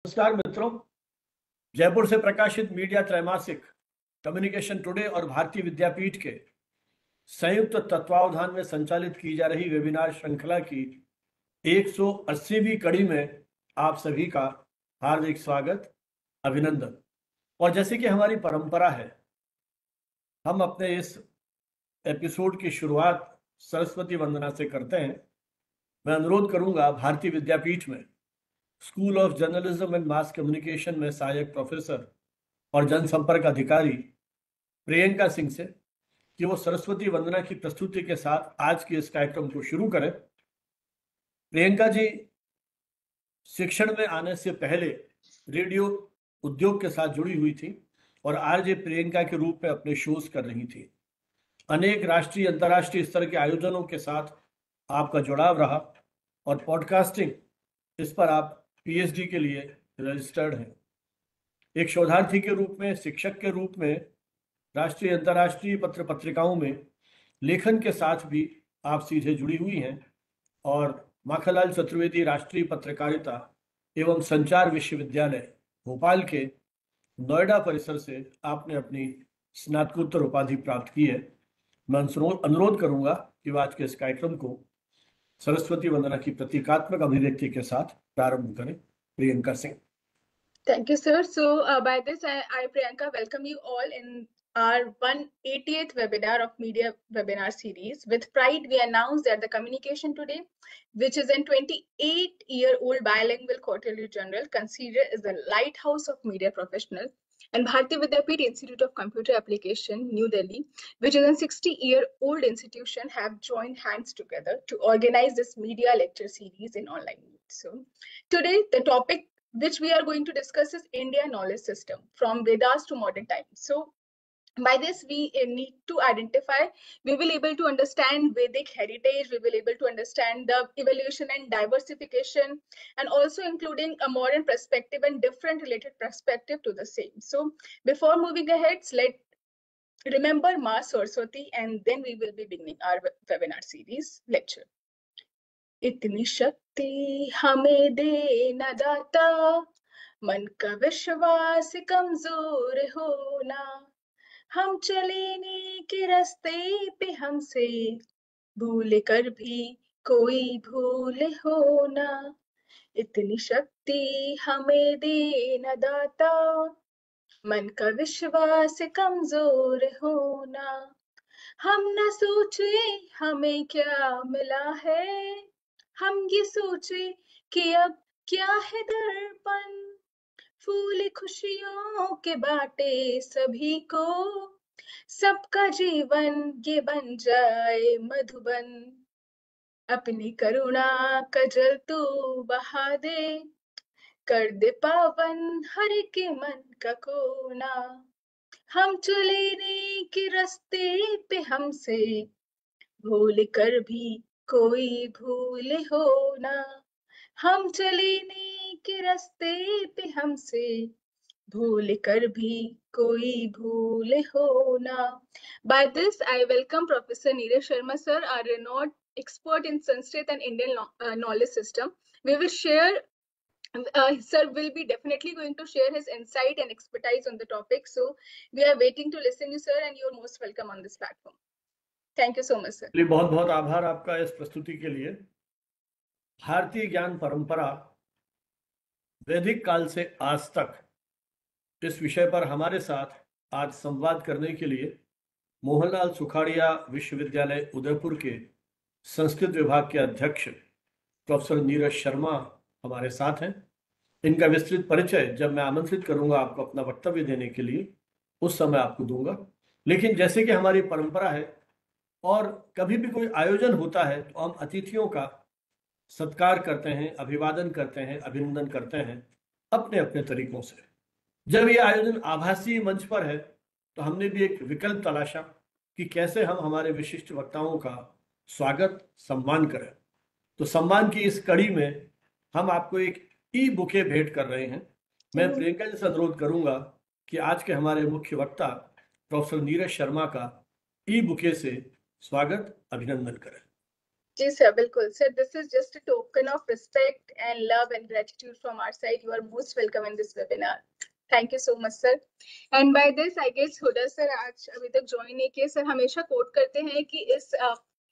नमस्कार मित्रों। जयपुर से प्रकाशित मीडिया त्रैमासिक कम्युनिकेशन टुडे और भारतीय विद्यापीठ के संयुक्त तत्वावधान में संचालित की जा रही वेबिनार श्रृंखला की 180वीं कड़ी में आप सभी का हार्दिक स्वागत, अभिनंदन। और जैसे कि हमारी परंपरा है, हम अपने इस एपिसोड की शुरुआत सरस्वती वंदना से करते हैं। मैं अनुरोध करूंगा भारतीय विद्यापीठ में school of journalism and mass communication में सहायक प्रोफेसर और जनसंपर्क अधिकारी प्रियंका सिंह से कि वो सरस्वती वंदना की प्रस्तुति के साथ आज के इस कार्यक्रम को शुरू करें। प्रियंका जी शिक्षण में आने से पहले रेडियो उद्योग के साथ जुड़ी हुई थी और आरजे प्रियंका के रूप में अपने शोज कर रही थी। अनेक राष्ट्रीय अंतर्राष्ट्रीय स्तर के आयोजनों के साथ आपका जुड़ाव रहा और पॉडकास्टिंग, इस पर आप पीएचडी के लिए रजिस्टर्ड हैं। एक शोधार्थी के रूप में, शिक्षक के रूप में, राष्ट्रीय अंतर्राष्ट्रीय पत्र पत्रिकाओं में लेखन के साथ भी आप सीधे जुड़ी हुई हैं और माखनलाल चतुर्वेदी राष्ट्रीय पत्रकारिता एवं संचार विश्वविद्यालय भोपाल के नोएडा परिसर से आपने अपनी स्नातकोत्तर उपाधि प्राप्त की है। मैं अनुरोध करूंगा कि आज के इस कार्यक्रम को सरस्वती वंदना की प्रतीकात्मक अभिव्यक्ति के साथ प्रारंभ करें। Priyanka Singh. Thank you, sir. So, by this, I, Priyanka, welcome you all in our 180th webinar of Media Webinar Series. With pride, we announce that the Communication Today, which is a 28-year-old bilingual quarterly journal, considered as the lighthouse of media professionals, and Bharatiya Vidyapeeth Institute of Computer Application, New Delhi, which is a 60-year-old institution, have joined hands together to organize this media lecture series in online mode. So, today, the topic which we are going to discuss is India knowledge system from Vedas to modern times. So by this we need to identify, we will able to understand Vedic heritage, we will able to understand the evolution and diversification, and also including a modern perspective and different related perspective to the same. So before moving ahead, let's remember Ma Saraswati, and then we will be beginning our webinar series lecture. इतनी शक्ति हमें दे न दाता, मन का विश्वास कमजोर होना, हम चले नेक रास्ते पे हमसे भूल कर भी कोई भूल होना। इतनी शक्ति हमें दे न दाता, मन का विश्वास कमजोर होना, हम न सोचे हमें क्या मिला है, हम ये सोचे कि अब क्या है दर्पण, फूल खुशियों के बाटे सभी को, सबका जीवन ये बन जाए मधुबन, अपनी करुणा का जल तू बहा दे, कर दे पावन हर के मन का कोना, हम चले नेक रास्ते पे हमसे भूल कर भी कोई भूल होना, हम चले नेक रास्ते पे हमसे भूल कर भी कोई भूल होना. By this, I welcome Professor Neeraj Sharma sir, our renowned expert in Sanskrit and Indian knowledge system. We will share, sir will be definitely going to share his insight and expertise on the topic. So we are waiting to listen you, sir, and you're most welcome on this platform. Thank you so much, sir. बहुत बहुत आभार आपका इस प्रस्तुति के लिए। भारतीय ज्ञान परंपरा वैदिक काल से आज तक, इस विषय पर हमारे साथ आज संवाद करने के लिए मोहनलाल सुखाड़िया विश्वविद्यालय उदयपुर के संस्कृत विभाग के अध्यक्ष प्रोफेसर नीरज शर्मा हमारे साथ हैं। इनका विस्तृत परिचय जब मैं आमंत्रित करूंगा आपको अपना वक्तव्य देने के लिए, उस समय आपको दूंगा। लेकिन जैसे कि हमारी परंपरा है और कभी भी कोई आयोजन होता है तो हम अतिथियों का सत्कार करते हैं, अभिवादन करते हैं, अभिनंदन करते हैं अपने अपने तरीकों से। जब ये आयोजन आभासी मंच पर है तो हमने भी एक विकल्प तलाशा कि कैसे हम हमारे विशिष्ट वक्ताओं का स्वागत, सम्मान करें। तो सम्मान की इस कड़ी में हम आपको एक ई बुके भेंट कर रहे हैं। मैं प्रियंका जी से अनुरोध करूंगा कि आज के हमारे मुख्य वक्ता प्रोफेसर नीरज शर्मा का ई बुके से स्वागत, अभिनंदन करें। जी सर, बिल्कुल sir, this is just a token of respect and love and gratitude from our side. You are most welcome in this webinar. Thank you so much sir. And by this I guess Hooda sir आज अभी तक join नहीं किए। Sir हमेशा coat करते हैं कि इस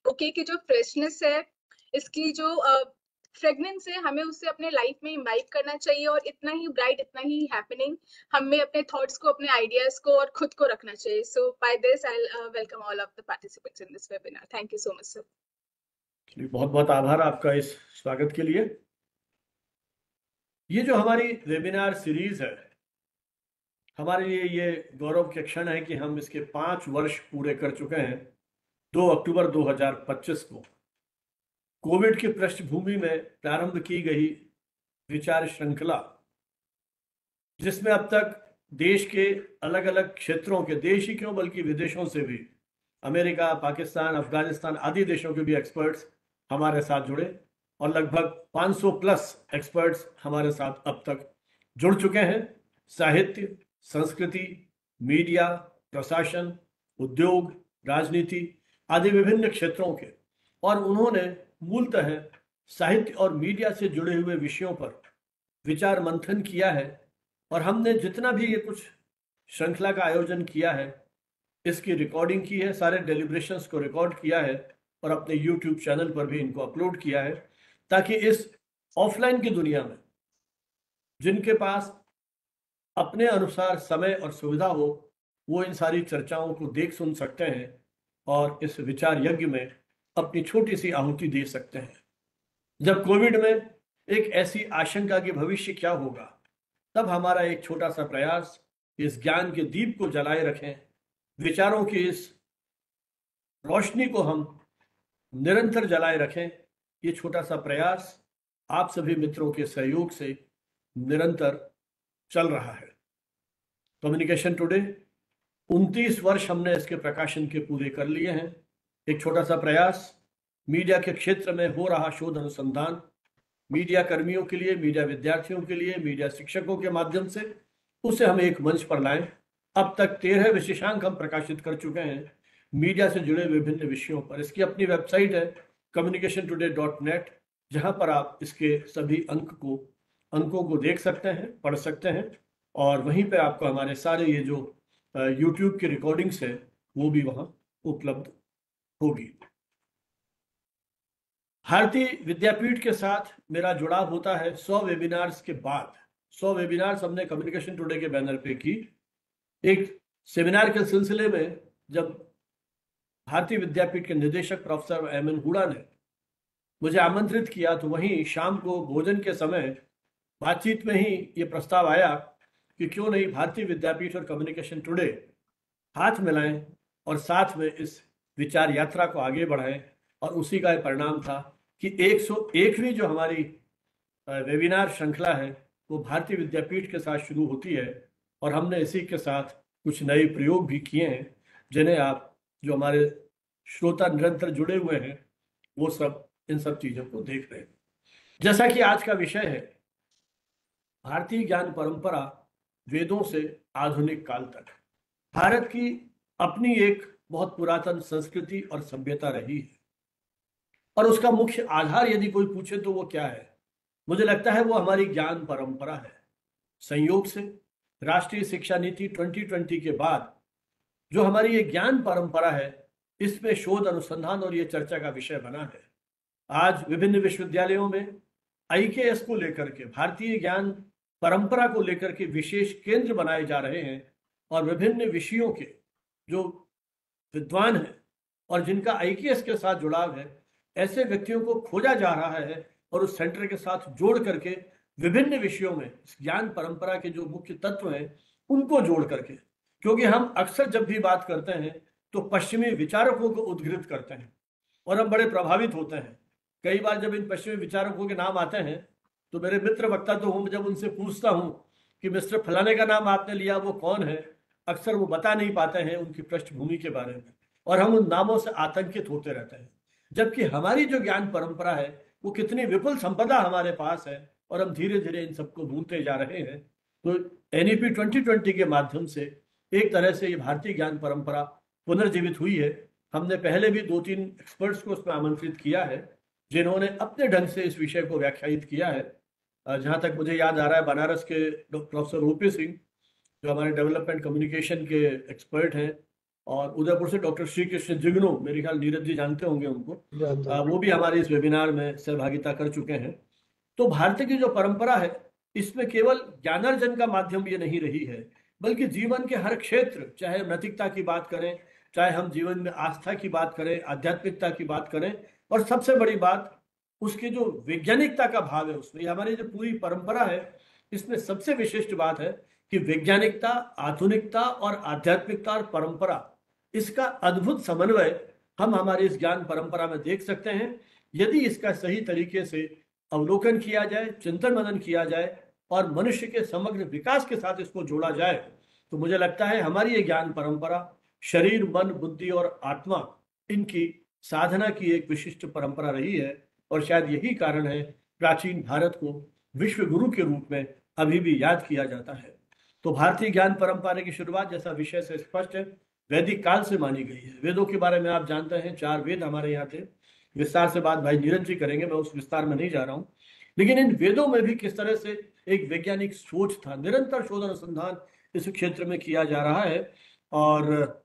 बुके की जो फ्रेशनेस है, इसकी जो फ्रेगनेंस है, हमें उससे अपने लाइफ में इम्बाइब करना चाहिए और इतना ही ब्राइट, इतना ही हैपनिंग हमें अपने थॉट्स को, अपने आइडियाज को और खुद को रखना चाहिए। So by this I welcome all of the participants in this webinar. Thank you so much sir. बहुत बहुत आभार आपका इस स्वागत के लिए। ये जो हमारी वेबिनार सीरीज है, हमारे लिए ये गौरव के क्षण है कि हम इसके 5 वर्ष पूरे कर चुके हैं। 2 अक्टूबर 2025 को कोविड की पृष्ठभूमि में प्रारंभ की गई विचार श्रृंखला, जिसमें अब तक देश के अलग अलग क्षेत्रों के, देश ही क्यों बल्कि विदेशों से भी, अमेरिका, पाकिस्तान, अफगानिस्तान आदि देशों के भी एक्सपर्ट्स हमारे साथ जुड़े और लगभग 500 प्लस एक्सपर्ट्स हमारे साथ अब तक जुड़ चुके हैं। साहित्य, संस्कृति, मीडिया, प्रशासन, उद्योग, राजनीति आदि विभिन्न क्षेत्रों के, और उन्होंने मूलतः साहित्य और मीडिया से जुड़े हुए विषयों पर विचार मंथन किया है। और हमने जितना भी ये कुछ श्रृंखला का आयोजन किया है, इसकी रिकॉर्डिंग की है, सारे डेलिब्रेशंस को रिकॉर्ड किया है और अपने यूट्यूब चैनल पर भी इनको अपलोड किया है, ताकि इस ऑफलाइन की दुनिया में जिनके पास अपने अनुसार समय और सुविधा हो, वो इन सारी चर्चाओं को देख सुन सकते हैं और इस विचार यज्ञ में अपनी छोटी सी आहुति दे सकते हैं। जब कोविड में एक ऐसी आशंका कि भविष्य क्या होगा, तब हमारा एक छोटा सा प्रयास इस ज्ञान के दीप को जलाए रखें, विचारों की इस रोशनी को हम निरंतर जलाए रखें। ये छोटा सा प्रयास आप सभी मित्रों के सहयोग से निरंतर चल रहा है। कम्युनिकेशन टुडे 29 वर्ष हमने इसके प्रकाशन के पूरे कर लिए हैं। एक छोटा सा प्रयास, मीडिया के क्षेत्र में हो रहा शोध अनुसंधान, मीडिया कर्मियों के लिए, मीडिया विद्यार्थियों के लिए, मीडिया शिक्षकों के माध्यम से उसे हम एक मंच पर लाएं। अब तक 13 विशेषांक हम प्रकाशित कर चुके हैं मीडिया से जुड़े विभिन्न विषयों पर। इसकी अपनी वेबसाइट है communicationtoday.net, जहां पर आप इसके सभी अंकों को देख सकते हैं, पढ़ सकते हैं, और वहीं पे आपको हमारे सारे ये जो यूट्यूब की रिकॉर्डिंग्स है वो भी वहां उपलब्ध होगी। भारतीय विद्यापीठ के साथ मेरा जुड़ाव होता है 100 वेबिनार्स के बाद। 100 वेबिनार्स हमने कम्युनिकेशन टुडे के बैनर पे की। एक सेमिनार के सिलसिले में जब भारतीय विद्यापीठ के निदेशक प्रोफेसर एमएन हुडा ने मुझे आमंत्रित किया, तो वहीं शाम को भोजन के समय बातचीत में ही ये प्रस्ताव आया कि क्यों नहीं भारतीय विद्यापीठ और कम्युनिकेशन टुडे हाथ मिलाएं और साथ में इस विचार यात्रा को आगे बढ़ाएं। और उसी का परिणाम था कि 101वीं जो हमारी वेबिनार श्रृंखला है वो भारतीय विद्यापीठ के साथ शुरू होती है, और हमने इसी के साथ कुछ नए प्रयोग भी किए हैं, जिन्हें आप जो हमारे श्रोता निरंतर जुड़े हुए हैं वो सब इन सब चीज़ों को देख रहे हैं। जैसा कि आज का विषय है भारतीय ज्ञान परंपरा वेदों से आधुनिक काल तक। भारत की अपनी एक बहुत पुरातन संस्कृति और सभ्यता रही है, और उसका मुख्य आधार यदि कोई पूछे तो वो क्या है, मुझे लगता है वो हमारी ज्ञान परंपरा है। संयोग से राष्ट्रीय शिक्षा नीति 2020 के बाद जो हमारी ये ज्ञान परंपरा है, इसमें शोध अनुसंधान और ये चर्चा का विषय बना है। आज विभिन्न विश्वविद्यालयों में IKS को लेकर के, भारतीय ज्ञान परंपरा को लेकर के विशेष केंद्र बनाए जा रहे हैं, और विभिन्न विषयों के जो विद्वान हैं और जिनका IKS के साथ जुड़ाव है, ऐसे व्यक्तियों को खोजा जा रहा है और उस सेंटर के साथ जोड़ करके विभिन्न विषयों में इस ज्ञान परंपरा के जो मुख्य तत्व हैं उनको जोड़ करके, क्योंकि हम अक्सर जब भी बात करते हैं तो पश्चिमी विचारकों को उद्धृत करते हैं और हम बड़े प्रभावित होते हैं। कई बार जब इन पश्चिमी विचारकों के नाम आते हैं तो मेरे मित्र वक्ता तो हूँ, जब उनसे पूछता हूँ कि मिस्टर फलाने का नाम आपने लिया, वो कौन है, अक्सर वो बता नहीं पाते हैं उनकी पृष्ठभूमि के बारे में, और हम उन नामों से आतंकित होते रहते हैं। जबकि हमारी जो ज्ञान परंपरा है वो कितनी विपुल संपदा हमारे पास है, और हम धीरे धीरे इन सबको भूलते जा रहे हैं। तो NEP 2020 के माध्यम से एक तरह से ये भारतीय ज्ञान परंपरा पुनर्जीवित हुई है। हमने पहले भी 2-3 एक्सपर्ट्स को उसमें आमंत्रित किया है, जिन्होंने अपने ढंग से इस विषय को व्याख्यायित किया है। जहाँ तक मुझे याद आ रहा है, बनारस के प्रोफेसर ओपी सिंह, जो हमारे डेवलपमेंट कम्युनिकेशन के एक्सपर्ट हैं, और उदयपुर से डॉक्टर श्री कृष्ण जिग्नो, मेरे ख्याल नीरज जी जानते होंगे उनको, वो भी हमारे इस वेबिनार में सहभागिता कर चुके हैं। तो भारत की जो परंपरा है, इसमें केवल ज्ञानार्जन का माध्यम ये नहीं रही है, बल्कि जीवन के हर क्षेत्र, चाहे नैतिकता की बात करें, चाहे हम जीवन में आस्था की बात करें, आध्यात्मिकता की बात करें, और सबसे बड़ी बात उसकी जो वैज्ञानिकता का भाव है उसमें, ये हमारी जो पूरी परंपरा है, इसमें सबसे विशिष्ट बात है कि वैज्ञानिकता, आधुनिकता और आध्यात्मिकता और परंपरा, इसका अद्भुत समन्वय हम हमारी इस ज्ञान परंपरा में देख सकते हैं। यदि इसका सही तरीके से अवलोकन किया जाए, चिंतन मनन किया जाए और मनुष्य के समग्र विकास के साथ इसको जोड़ा जाए, तो मुझे लगता है हमारी ये ज्ञान परंपरा शरीर, मन, बुद्धि और आत्मा, इनकी साधना की एक विशिष्ट परंपरा रही है। और शायद यही कारण है प्राचीन भारत को विश्व गुरु के रूप में अभी भी याद किया जाता है। तो भारतीय ज्ञान परंपरा की शुरुआत, जैसा विषय से स्पष्ट है, वैदिक काल से मानी गई है। वेदों के बारे में आप जानते हैं, 4 वेद हमारे यहाँ थे। विस्तार से बात भाई नीरज जी करेंगे, मैं उस विस्तार में नहीं जा रहा हूँ। लेकिन इन वेदों में भी किस तरह से एक वैज्ञानिक सोच था, निरंतर शोध अनुसंधान इस क्षेत्र में किया जा रहा है, और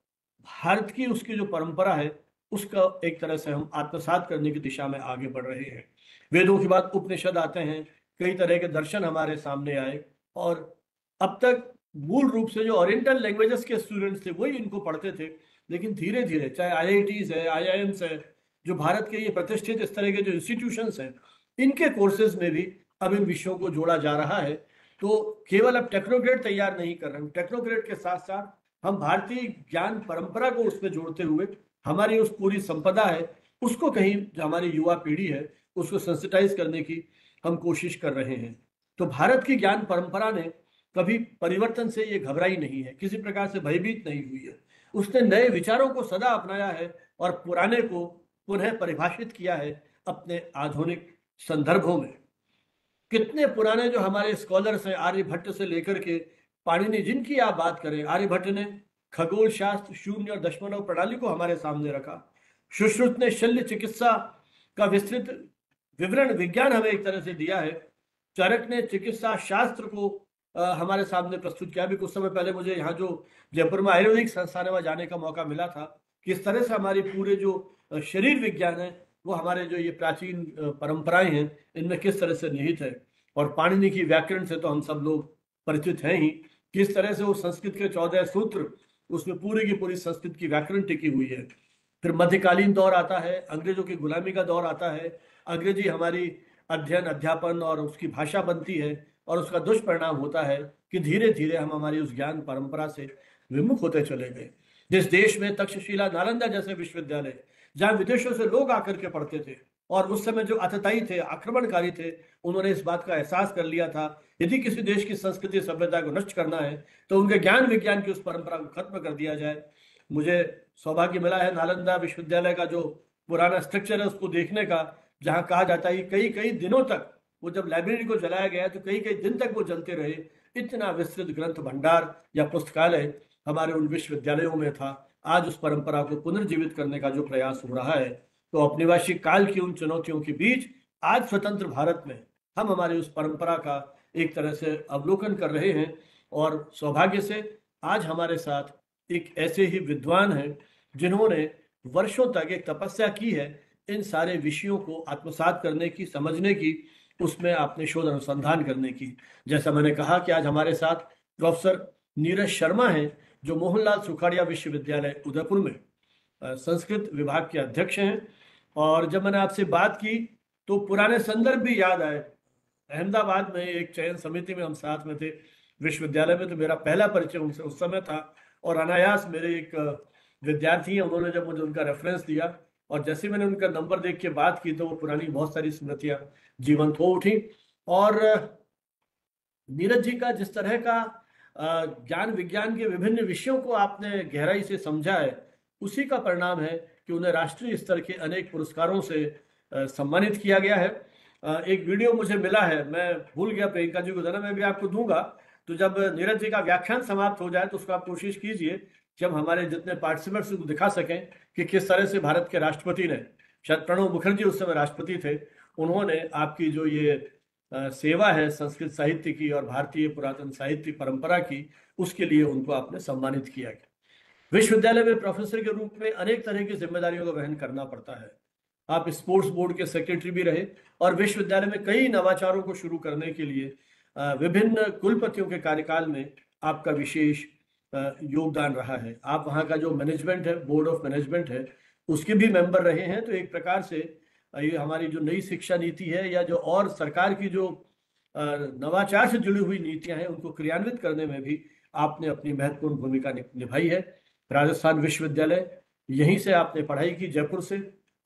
भारत की उसकी जो परंपरा है उसका एक तरह से हम आत्मसात करने की दिशा में आगे बढ़ रहे हैं। वेदों के बाद उपनिषद आते हैं, कई तरह के दर्शन हमारे सामने आए, और अब तक मूल रूप से जो ओरिएंटल लैंग्वेजेस के स्टूडेंट्स थे वही इनको पढ़ते थे। लेकिन धीरे धीरे, चाहे आईआईटीज है, आईआईएम्स है, जो भारत के ये प्रतिष्ठित इस तरह के जो इंस्टीट्यूशंस हैं, इनके कोर्सेज में भी अब इन विषयों को जोड़ा जा रहा है। तो केवल अब टेक्नोक्रेट तैयार नहीं कर रहे हैं, टेक्नोक्रेट के साथ साथ हम भारतीय ज्ञान परंपरा को उसमें जोड़ते हुए हमारी उस पूरी संपदा है उसको कहीं, जो हमारी युवा पीढ़ी है, उसको सेंसिटाइज करने की हम कोशिश कर रहे हैं। तो भारत की ज्ञान परंपरा ने कभी परिवर्तन से ये घबराई नहीं है, किसी प्रकार से भयभीत नहीं हुई है। उसने नए विचारों को सदा अपनाया है और पुराने को पुनः परिभाषित किया है अपने आधुनिक संदर्भों में। कितने पुराने जो हमारे स्कॉलर्स हैं, आर्यभट्ट से लेकर के पाणिनि, जिनकी आप बात करें, आर्यभट्ट ने खगोल शास्त्र, शून्य और दशमलव प्रणाली को हमारे सामने रखा। सुश्रुत ने शल्य चिकित्सा का विस्तृत विवरण, विज्ञान हमें एक तरह से दिया है। चरक ने चिकित्सा शास्त्र को हमारे सामने प्रस्तुत किया। अभी कुछ समय पहले मुझे यहाँ जो जयपुर में आयुर्वेदिक संस्थान में जाने का मौका मिला था, किस तरह से हमारी पूरे जो शरीर विज्ञान है वो हमारे जो ये प्राचीन परंपराएं हैं इनमें किस तरह से निहित है। और पाणिनि की व्याकरण से तो हम सब लोग परिचित हैं ही, किस तरह से वो संस्कृत के 14 सूत्र, उसमें पूरी की पूरी संस्कृत की व्याकरण टिकी हुई है। फिर मध्यकालीन दौर आता है, अंग्रेजों की गुलामी का दौर आता है, अंग्रेजी हमारी अध्ययन, अध्यापन और उसकी भाषा बनती है, और उसका दुष्परिणाम होता है कि धीरे धीरे हम हमारी उस ज्ञान परंपरा से विमुख होते चले गए। जिस देश में तक्षशिला, नालंदा जैसे विश्वविद्यालय, जहाँ विदेशों से लोग आकर के पढ़ते थे, और उस समय जो अतताई थे, आक्रमणकारी थे, उन्होंने इस बात का एहसास कर लिया था यदि किसी देश की संस्कृति, सभ्यता को नष्ट करना है तो उनके ज्ञान विज्ञान की उस परंपरा को खत्म कर दिया जाए। मुझे सौभाग्य मिला है नालंदा विश्वविद्यालय का जो पुराना स्ट्रक्चर है उसको देखने का, जहाँ कहा जाता है कई कई दिनों तक वो, जब लाइब्रेरी को जलाया गया तो कई कई दिन तक वो जलते रहे। इतना विस्तृत ग्रंथ भंडार या पुस्तकालय हमारे उन विश्वविद्यालयों में था। आज उस परंपरा को पुनर्जीवित करने का जो प्रयास हो रहा है, तो औपनिवेशिक काल की उन चुनौतियों के बीच आज स्वतंत्र भारत में हम हमारी उस परंपरा का एक तरह से अवलोकन कर रहे हैं। और सौभाग्य से आज हमारे साथ एक ऐसे ही विद्वान हैं जिन्होंने वर्षों तक एक तपस्या की है इन सारे विषयों को आत्मसात करने की, समझने की, उसमें आपने शोध अनुसंधान करने की। जैसा मैंने कहा कि आज हमारे साथ प्रोफेसर नीरज शर्मा हैं, जो मोहनलाल सुखाड़िया विश्वविद्यालय उदयपुर में संस्कृत विभाग के अध्यक्ष हैं। और जब मैंने आपसे बात की तो पुराने संदर्भ भी याद आए। अहमदाबाद में एक चयन समिति में हम साथ में थे विश्वविद्यालय में, तो मेरा पहला परिचय उनसे उस समय था। और अनायास मेरे एक विद्यार्थी हैं, उन्होंने जब मुझे उनका रेफरेंस दिया और जैसे मैंने उनका नंबर देख के बात की तो वो पुरानी बहुत सारी स्मृतियां जीवंत हो उठी। और नीरज जी का जिस तरह का ज्ञान विज्ञान के विभिन्न विषयों को आपने गहराई से समझा है, उसी का परिणाम है कि उन्हें राष्ट्रीय स्तर के अनेक पुरस्कारों से सम्मानित किया गया है। एक वीडियो मुझे मिला है, मैं भूल गया प्रियंका जी को देना, मैं भी आपको दूंगा। तो जब नीरज जी का व्याख्यान समाप्त हो जाए तो उसको आप कोशिश कीजिए कि हम हमारे जितने पार्टिसिपेंट्स को दिखा सकें कि किस तरह से भारत के राष्ट्रपति ने शायद प्रणब मुखर्जी उस समय राष्ट्रपति थे, उन्होंने आपकी जो ये सेवा है संस्कृत साहित्य की और भारतीय पुरातन साहित्य परंपरा की, उसके लिए उनको आपने सम्मानित किया गया। विश्वविद्यालय में प्रोफेसर के रूप में अनेक तरह की जिम्मेदारियों का वहन करना पड़ता है। आप स्पोर्ट्स बोर्ड के सेक्रेटरी भी रहे और विश्वविद्यालय में कई नवाचारों को शुरू करने के लिए विभिन्न कुलपतियों के कार्यकाल में आपका विशेष योगदान रहा है। आप वहाँ का जो मैनेजमेंट है, बोर्ड ऑफ मैनेजमेंट है, उसके भी मेंबर रहे हैं। तो एक प्रकार से ये हमारी जो नई शिक्षा नीति है या जो और सरकार की जो नवाचार से जुड़ी हुई नीतियां हैं, उनको क्रियान्वित करने में भी आपने अपनी महत्वपूर्ण भूमिका निभाई है। राजस्थान विश्वविद्यालय, यहीं से आपने पढ़ाई की, जयपुर से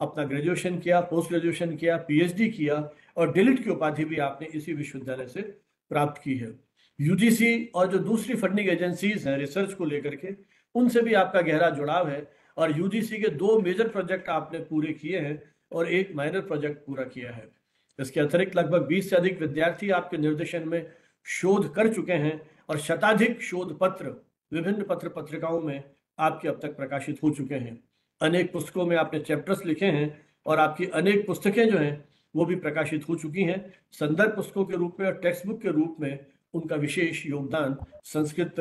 अपना ग्रेजुएशन किया, पोस्ट ग्रेजुएशन किया, पीएचडी किया और डिलिट की उपाधि भी आपने इसी विश्वविद्यालय से प्राप्त की है। यूजीसी और जो दूसरी फंडिंग एजेंसीज हैं रिसर्च को लेकर के, उनसे भी आपका गहरा जुड़ाव है और यूजीसी के 2 मेजर प्रोजेक्ट आपने पूरे किए हैं और 1 माइनर प्रोजेक्ट पूरा किया है। इसके अतिरिक्त लगभग 20 से अधिक विद्यार्थी आपके निर्देशन में शोध कर चुके हैं और शताधिक शोध पत्र विभिन्न पत्र पत्रिकाओं में आपके अब तक प्रकाशित हो चुके हैं। अनेक पुस्तकों में आपने चैप्टर्स लिखे हैं और आपकी अनेक पुस्तकें जो हैं वो भी प्रकाशित हो चुकी हैं। संदर्भ पुस्तकों के रूप में और टेक्स्ट बुक के रूप में उनका विशेष योगदान संस्कृत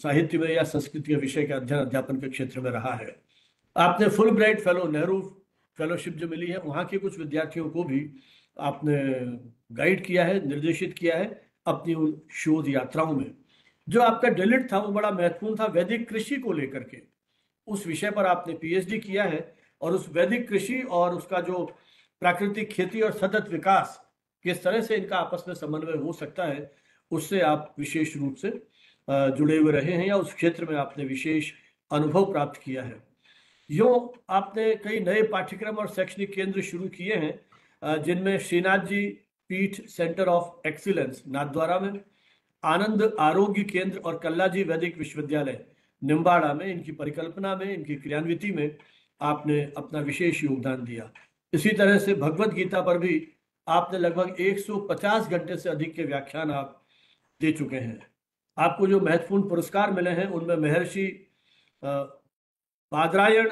साहित्य में या संस्कृत के विषय के अध्ययन अध्यापन के क्षेत्र में रहा है। आपने full bright fellow, Nehru fellowship जो मिली है, वहाँ के कुछ विद्यार्थियों को भी आपने गाइड किया है, निर्देशित किया है अपनी उन शोध यात्राओं में। जो आपका डिलिट था वो बड़ा महत्वपूर्ण था, वैदिक कृषि को लेकर के। उस विषय पर आपने पीएचडी किया है और उस वैदिक कृषि और उसका जो प्राकृतिक खेती और सतत विकास, किस तरह से इनका आपस में समन्वय हो सकता है, उससे आप विशेष रूप से जुड़े हुए रहे हैं या उस क्षेत्र में आपने विशेष अनुभव प्राप्त किया है। यूँ आपने कई नए पाठ्यक्रम और शैक्षणिक केंद्र शुरू किए हैं, जिनमें श्रीनाथ जी पीठ सेंटर ऑफ एक्सीलेंस नाथद्वारा में, आनंद आरोग्य केंद्र और कल्लाजी वैदिक विश्वविद्यालय निम्बाड़ा में, इनकी परिकल्पना में, इनकी क्रियान्विति में आपने अपना विशेष योगदान दिया। इसी तरह से भगवत गीता पर भी आपने लगभग 150 घंटे से अधिक के व्याख्यान आप दे चुके हैं। आपको जो महत्वपूर्ण पुरस्कार मिले हैं उनमें महर्षि बादरायण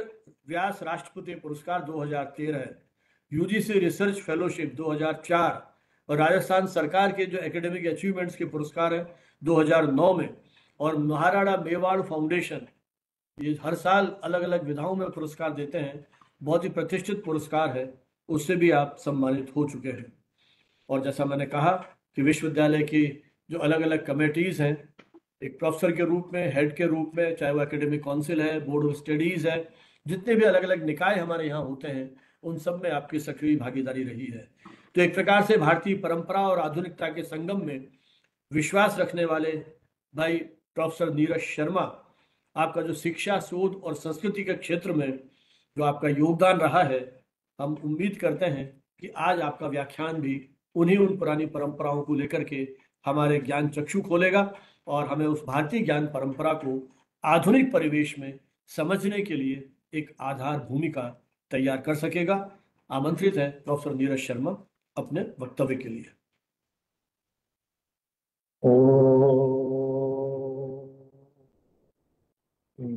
व्यास राष्ट्रपति पुरस्कार 2013 है, यूजीसी रिसर्च फेलोशिप 2004 और राजस्थान सरकार के जो एकेडमिक अचीवमेंट्स के पुरस्कार हैं 2009 में, और महाराणा मेवाड़ फाउंडेशन, ये हर साल अलग अलग विधाओं में पुरस्कार देते हैं, बहुत ही प्रतिष्ठित पुरस्कार है, उससे भी आप सम्मानित हो चुके हैं। और जैसा मैंने कहा कि विश्वविद्यालय की जो अलग अलग कमेटीज़ हैं, एक प्रोफेसर के रूप में, हेड के रूप में, चाहे वो एकेडमिक काउंसिल है, बोर्ड ऑफ स्टडीज़ है, जितने भी अलग अलग निकाय हमारे यहाँ होते हैं, उन सब में आपकी सक्रिय भागीदारी रही है। तो एक प्रकार से भारतीय परंपरा और आधुनिकता के संगम में विश्वास रखने वाले भाई प्रोफेसर नीरज शर्मा, आपका जो शिक्षा, शोध और संस्कृति के क्षेत्र में जो आपका योगदान रहा है, हम उम्मीद करते हैं कि आज आपका व्याख्यान भी उन पुरानी परंपराओं को लेकर के हमारे ज्ञान चक्षु खोलेगा और हमें उस भारतीय ज्ञान परंपरा को आधुनिक परिवेश में समझने के लिए एक आधार भूमिका तैयार कर सकेगा। आमंत्रित है प्रोफेसर नीरज शर्मा अपने वक्तव्य के लिए।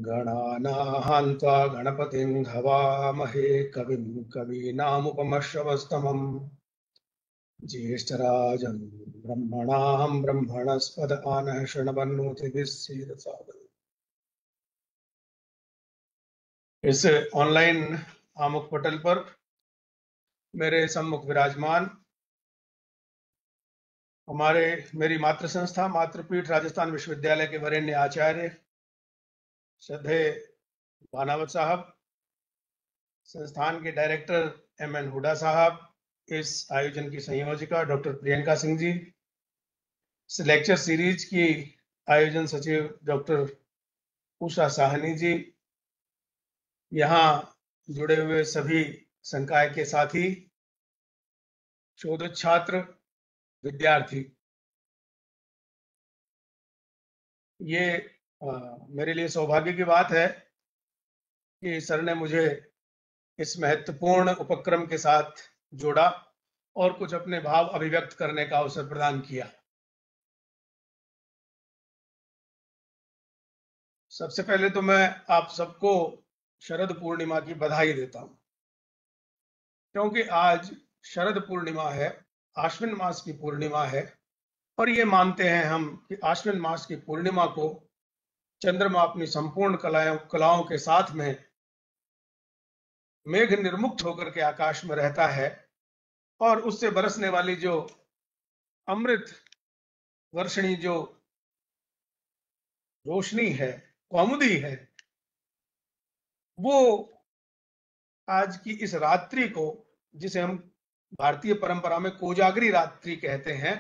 गणानां त्वा गणपतिं हवामहे कविं कवीनामुपमश्रवस्तमम् ज्येष्ठराजं ब्रह्मणां ब्रह्मणस्पद आनः शृण्वन्नोतिभिः सीदसादनम्। इस ऑनलाइन आमुख पटल पर मेरे सम्मुख विराजमान मेरी मातृ संस्था मातृपीठ राजस्थान विश्वविद्यालय के वरेण्य आचार्य श्रद्धेय भानावत साहब, संस्थान के डायरेक्टर एमएन हुडा साहब, इस आयोजन की संयोजिका डॉक्टर प्रियंका सिंह जी, इस लेक्चर सीरीज की आयोजन सचिव डॉक्टर उषा साहनी जी, यहाँ जुड़े हुए सभी संकाय के साथी, शोध छात्र, विद्यार्थी, ये मेरे लिए सौभाग्य की बात है कि सर ने मुझे इस महत्वपूर्ण उपक्रम के साथ जोड़ा और कुछ अपने भाव अभिव्यक्त करने का अवसर प्रदान किया। सबसे पहले तो मैं आप सबको शरद पूर्णिमा की बधाई देता हूं। क्योंकि आज शरद पूर्णिमा है, आश्विन मास की पूर्णिमा है, और ये मानते हैं हम कि आश्विन मास की पूर्णिमा को चंद्रमा अपनी संपूर्ण कलाओं के साथ में मेघ निर्मुक्त होकर के आकाश में रहता है, और उससे बरसने वाली जो अमृत वर्षणी जो रोशनी है, कौमुदी है, वो आज की इस रात्रि को, जिसे हम भारतीय परंपरा में कोजागरी रात्रि कहते हैं,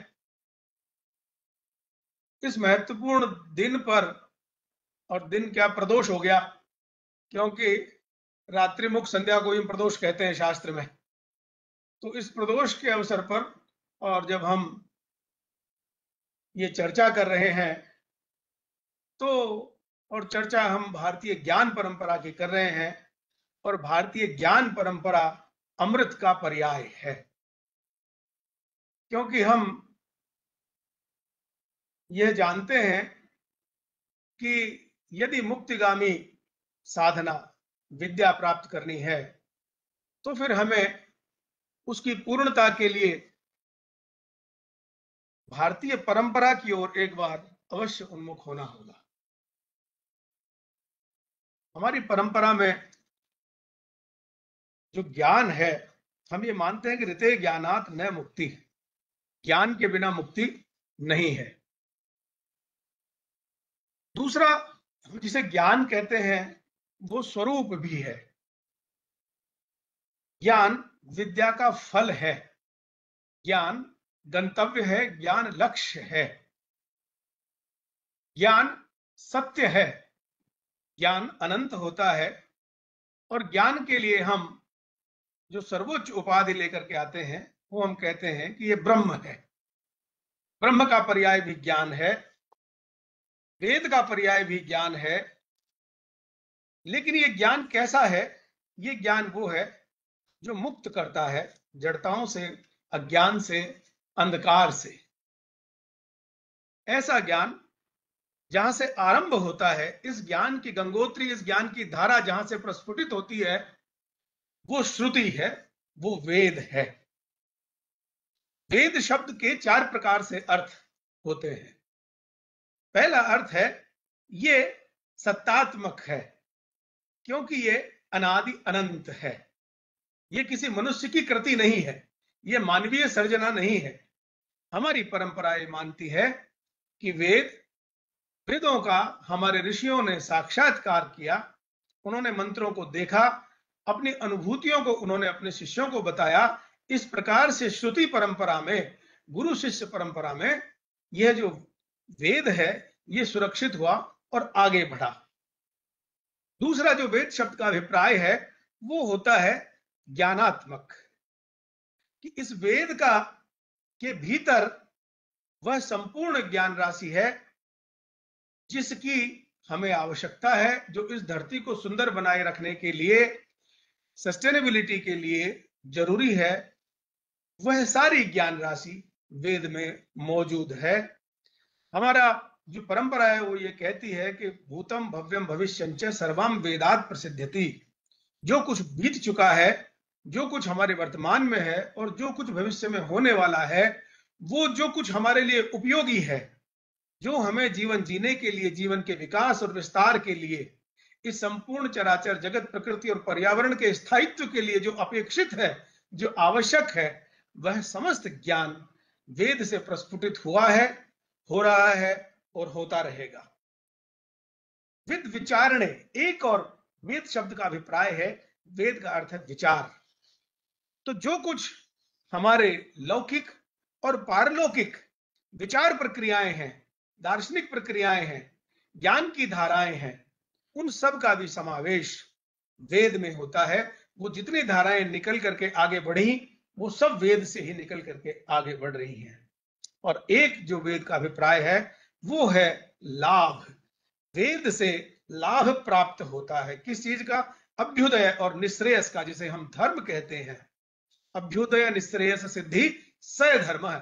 इस महत्वपूर्ण दिन पर, और दिन क्या प्रदोष हो गया, क्योंकि रात्रिमुख संध्या को ही प्रदोष कहते हैं शास्त्र में, तो इस प्रदोष के अवसर पर, और जब हम ये चर्चा कर रहे हैं, तो और चर्चा हम भारतीय ज्ञान परंपरा की कर रहे हैं, और भारतीय ज्ञान परंपरा अमृत का पर्याय है, क्योंकि हम यह जानते हैं कि यदि मुक्तिगामी साधना विद्या प्राप्त करनी है, तो फिर हमें उसकी पूर्णता के लिए भारतीय परंपरा की ओर एक बार अवश्य उन्मुख होना होगा। हमारी परंपरा में जो ज्ञान है, हम ये मानते हैं कि ऋते ज्ञानात न मुक्ति, ज्ञान के बिना मुक्ति नहीं है। दूसरा, जिसे ज्ञान कहते हैं, वो स्वरूप भी है। ज्ञान विद्या का फल है, ज्ञान गंतव्य है, ज्ञान लक्ष्य है, ज्ञान सत्य है, ज्ञान अनंत होता है, और ज्ञान के लिए हम जो सर्वोच्च उपाधि लेकर के आते हैं, वो हम कहते हैं कि ये ब्रह्म है। ब्रह्म का पर्याय भी ज्ञान है, वेद का पर्याय भी ज्ञान है। लेकिन ये ज्ञान कैसा है? ये ज्ञान वो है जो मुक्त करता है जड़ताओं से, अज्ञान से, अंधकार से। ऐसा ज्ञान जहां से आरंभ होता है, इस ज्ञान की गंगोत्री, इस ज्ञान की धारा जहां से प्रस्फुटित होती है, वो श्रुति है, वो वेद है। वेद शब्द के 4 प्रकार से अर्थ होते हैं। पहला अर्थ है, ये सत्तात्मक है, क्योंकि ये अनादि अनंत है। ये किसी मनुष्य की कृति नहीं है, ये मानवीय सर्जना नहीं है। हमारी परंपरा ये मानती है कि वेदों का हमारे ऋषियों ने साक्षात्कार किया, उन्होंने मंत्रों को देखा, अपनी अनुभूतियों को उन्होंने अपने शिष्यों को बताया। इस प्रकार से श्रुति परंपरा में, गुरु शिष्य परंपरा में, यह जो वेद है, ये सुरक्षित हुआ और आगे बढ़ा। दूसरा जो वेद शब्द का अभिप्राय है, वो होता है ज्ञानात्मक, कि इस वेद के भीतर वह संपूर्ण ज्ञान राशि है जिसकी हमें आवश्यकता है, जो इस धरती को सुंदर बनाए रखने के लिए, सस्टेनेबिलिटी के लिए जरूरी है। वह सारी ज्ञान राशि वेद में मौजूद है। हमारा जो परंपरा है वो ये कहती है कि भूतम भव्यम भविष्यंच सर्वम वेदात प्रसिद्ध्यति। जो कुछ बीत चुका है, जो कुछ हमारे वर्तमान में है, और जो कुछ भविष्य में होने वाला है, वो जो कुछ हमारे लिए उपयोगी है, जो हमें जीवन जीने के लिए, जीवन के विकास और विस्तार के लिए, इस संपूर्ण चराचर जगत, प्रकृति और पर्यावरण के स्थायित्व के लिए जो अपेक्षित है, जो आवश्यक है, वह समस्त ज्ञान वेद से प्रस्फुटित हुआ है, हो रहा है और होता रहेगा। विद विचारणे, एक और वेद शब्द का अभिप्राय है, वेद का अर्थ है विचार। तो जो कुछ हमारे लौकिक और पारलौकिक विचार प्रक्रियाएं हैं, दार्शनिक प्रक्रियाएं हैं, ज्ञान की धाराएं हैं, उन सब का भी समावेश वेद में होता है। वो जितनी धाराएं निकल करके आगे बढ़ी, वो सब वेद से ही निकल करके आगे बढ़ रही हैं। और एक जो वेद का अभिप्राय है, वो है लाभ। वेद से लाभ प्राप्त होता है। किस चीज का? अभ्युदय और निश्रेयस का, जिसे हम धर्म कहते हैं। अभ्युदय निश्रेयस सिद्धि स धर्म है।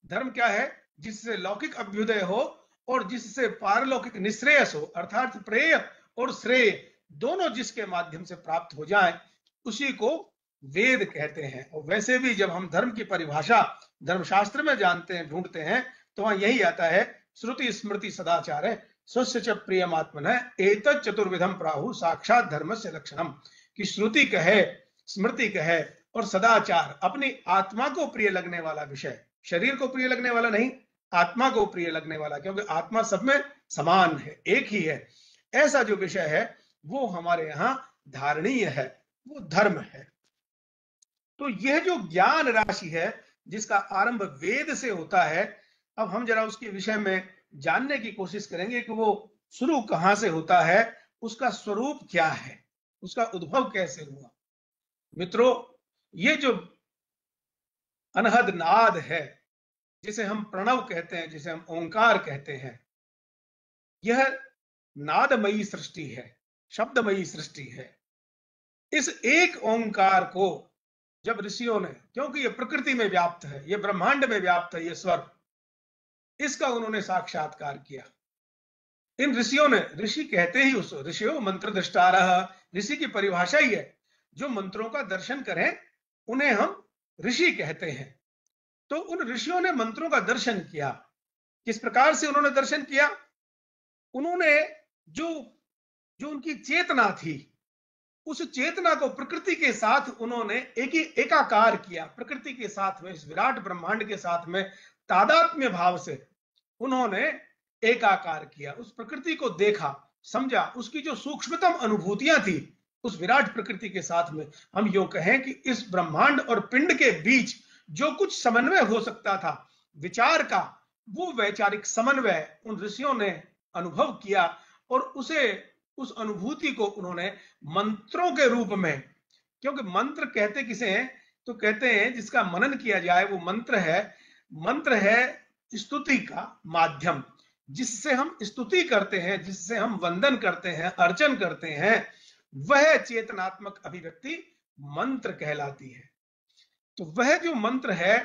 धर्म क्या है? जिससे लौकिक अभ्युदय हो और जिससे पारलौकिक निश्रेयस हो, अर्थात प्रेय और श्रेय दोनों जिसके माध्यम से प्राप्त हो जाए, उसी को वेद कहते हैं। और वैसे भी जब हम धर्म की परिभाषा धर्मशास्त्र में जानते हैं, ढूंढते हैं, तो वहां यही आता है, श्रुति स्मृति सदाचार है स्वस्य च प्रियमात्मनः एतत् चतुर्विधम प्राहु साक्षात धर्मस्य लक्षणम। कि श्रुति कहे, स्मृति कहे और सदाचार, अपनी आत्मा को प्रिय लगने वाला विषय, शरीर को प्रिय लगने वाला नहीं, आत्मा को प्रिय लगने वाला, क्योंकि आत्मा सब में समान है, एक ही है, ऐसा जो विषय है वो हमारे यहाँ धारणीय है, वो धर्म है। तो यह जो ज्ञान राशि है जिसका आरंभ वेद से होता है, अब हम जरा उसके विषय में जानने की कोशिश करेंगे कि वो शुरू कहां से होता है, उसका स्वरूप क्या है, उसका उद्भव कैसे हुआ। मित्रों, ये जो अनहद नाद है, जिसे हम प्रणव कहते हैं, जिसे हम ओंकार कहते हैं, यह नादमयी सृष्टि है, शब्दमयी सृष्टि है। इस एक ओंकार को जब ऋषियों ने, क्योंकि यह प्रकृति में व्याप्त है, यह ब्रह्मांड में व्याप्त है, यह स्वर, इसका उन्होंने साक्षात्कार किया। इन ऋषियों ने, ऋषि कहते ही उस ऋषियों मंत्र दृष्टारः, ऋषि की परिभाषा ही है, जो मंत्रों का दर्शन करें उन्हें हम ऋषि कहते हैं। तो उन ऋषियों ने मंत्रों का दर्शन किया। किस प्रकार से उन्होंने दर्शन किया? उन्होंने जो उनकी चेतना थी, उस चेतना को प्रकृति के साथ उन्होंने एकाकार किया। प्रकृति के साथ में, इस विराट ब्रह्मांड के साथ में तादात्म्य भाव से उन्होंने एकाकार किया। उस प्रकृति को देखा, समझा, उसकी जो सूक्ष्मतम अनुभूतियां थी उस विराट प्रकृति के साथ में, हम यूं कहें कि इस ब्रह्मांड और पिंड के बीच जो कुछ समन्वय हो सकता था विचार का, वो वैचारिक समन्वय उन ऋषियों ने अनुभव किया और उस अनुभूति को उन्होंने मंत्रों के रूप में, क्योंकि मंत्र कहते किसे हैं, तो कहते हैं जिसका मनन किया जाए वो मंत्र है स्तुति का माध्यम, जिससे हम स्तुति करते हैं, जिससे हम वंदन करते हैं, अर्चन करते हैं, वह चेतनात्मक अभिव्यक्ति मंत्र कहलाती है। तो वह जो मंत्र है,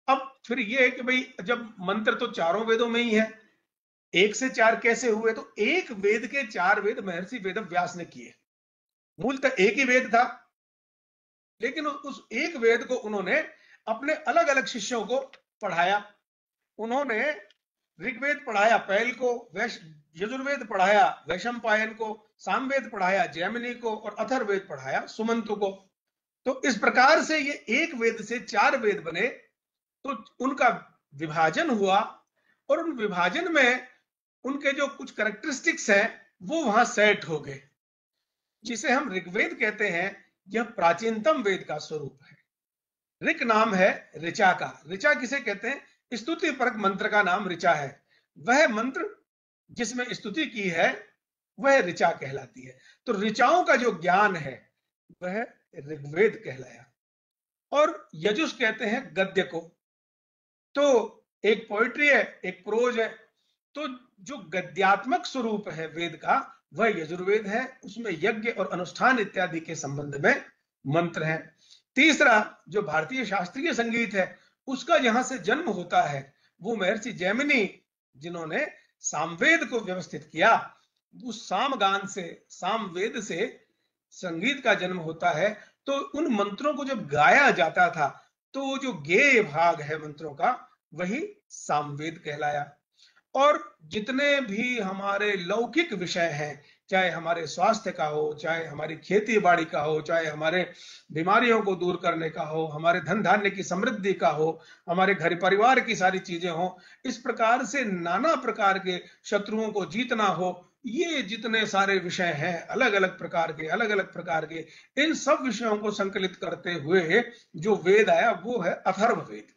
अब फिर ये है कि भाई जब मंत्र तो चारों वेदों में ही है, एक से चार कैसे हुए? तो एक वेद के चार वेद महर्षि वेदव्यास ने किए। मूलतः एक ही वेद था, लेकिन उस एक वेद को उन्होंने अपने अलग अलग शिष्यों को पढ़ाया। उन्होंने ऋग्वेद पढ़ाया पैल को, यजुर्वेद पढ़ाया वैशंपायन को, सामवेद पढ़ाया जैमिनी को और अथर्ववेद पढ़ाया सुमंतु को। तो इस प्रकार से ये एक वेद से चार वेद बने। तो उनका विभाजन हुआ और उन विभाजन में उनके जो कुछ कैरेक्टरिस्टिक्स हैं वो वहां सेट हो गए, जिसे हम ऋग्वेद कहते हैं। यह प्राचीनतम वेद का स्वरूप है। ऋक नाम है ऋचा का। ऋचा किसे कहते हैं? स्तुति परक मंत्र का नाम ऋचा है। वह मंत्र जिसमें स्तुति की है वह ऋचा कहलाती है। तो ऋचाओं का जो ज्ञान है वह ऋग्वेद कहलाया। और यजुष कहते हैं गद्य को। तो एक पोइट्री है, एक प्रोज है। तो जो गद्यात्मक स्वरूप है वेद का वह यजुर्वेद है। उसमें यज्ञ और अनुष्ठान इत्यादि के संबंध में मंत्र हैं। तीसरा जो भारतीय शास्त्रीय संगीत है उसका जहां से जन्म होता है वो महर्षि जैमिनी, जिन्होंने सामवेद को व्यवस्थित किया। उस सामगान से, सामवेद से संगीत का जन्म होता है। तो उन मंत्रों को जब गाया जाता था तो वो जो गेय भाग है मंत्रों का वही सामवेद कहलाया। और जितने भी हमारे लौकिक विषय हैं, चाहे हमारे स्वास्थ्य का हो, चाहे हमारी खेती बाड़ी का हो, चाहे हमारे बीमारियों को दूर करने का हो, हमारे धन धान्य की समृद्धि का हो, हमारे घर परिवार की सारी चीजें हो, इस प्रकार से नाना प्रकार के शत्रुओं को जीतना हो, ये जितने सारे विषय हैं अलग अलग प्रकार के, इन सब विषयों को संकलित करते हुए जो वेद आया वो है अथर्ववेद।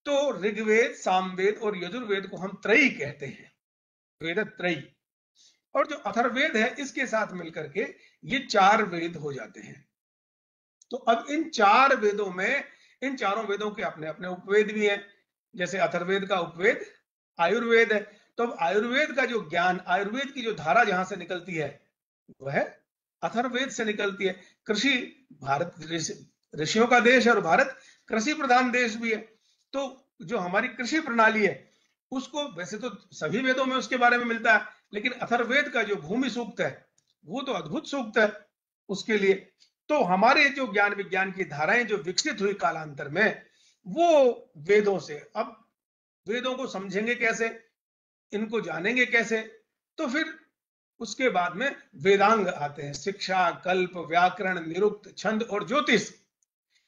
तो ऋग्वेद, सामवेद और यजुर्वेद को हम त्रयी कहते हैं, वेद त्रयी। और जो अथर्ववेद है इसके साथ मिलकर के ये चार वेद हो जाते हैं। तो अब इन चार वेदों में, इन चारों वेदों के अपने अपने उपवेद भी हैं। जैसे अथर्ववेद का उपवेद आयुर्वेद है। तो अब आयुर्वेद का जो ज्ञान, आयुर्वेद की जो धारा जहां से निकलती है वह अथर्ववेद से निकलती है। कृषि, भारत ऋषियों का देश है और भारत कृषि प्रधान देश भी है। तो जो हमारी कृषि प्रणाली है उसको, वैसे तो सभी वेदों में उसके बारे में मिलता है, लेकिन अथर्ववेद का जो भूमि सूक्त है वो तो अद्भुत सूक्त है उसके लिए। तो हमारे जो ज्ञान विज्ञान की धाराएं जो विकसित हुई कालांतर में, वो वेदों से। अब वेदों को समझेंगे कैसे, इनको जानेंगे कैसे? तो फिर उसके बाद में वेदांग आते हैं, शिक्षा, कल्प, व्याकरण, निरुक्त, छंद और ज्योतिष।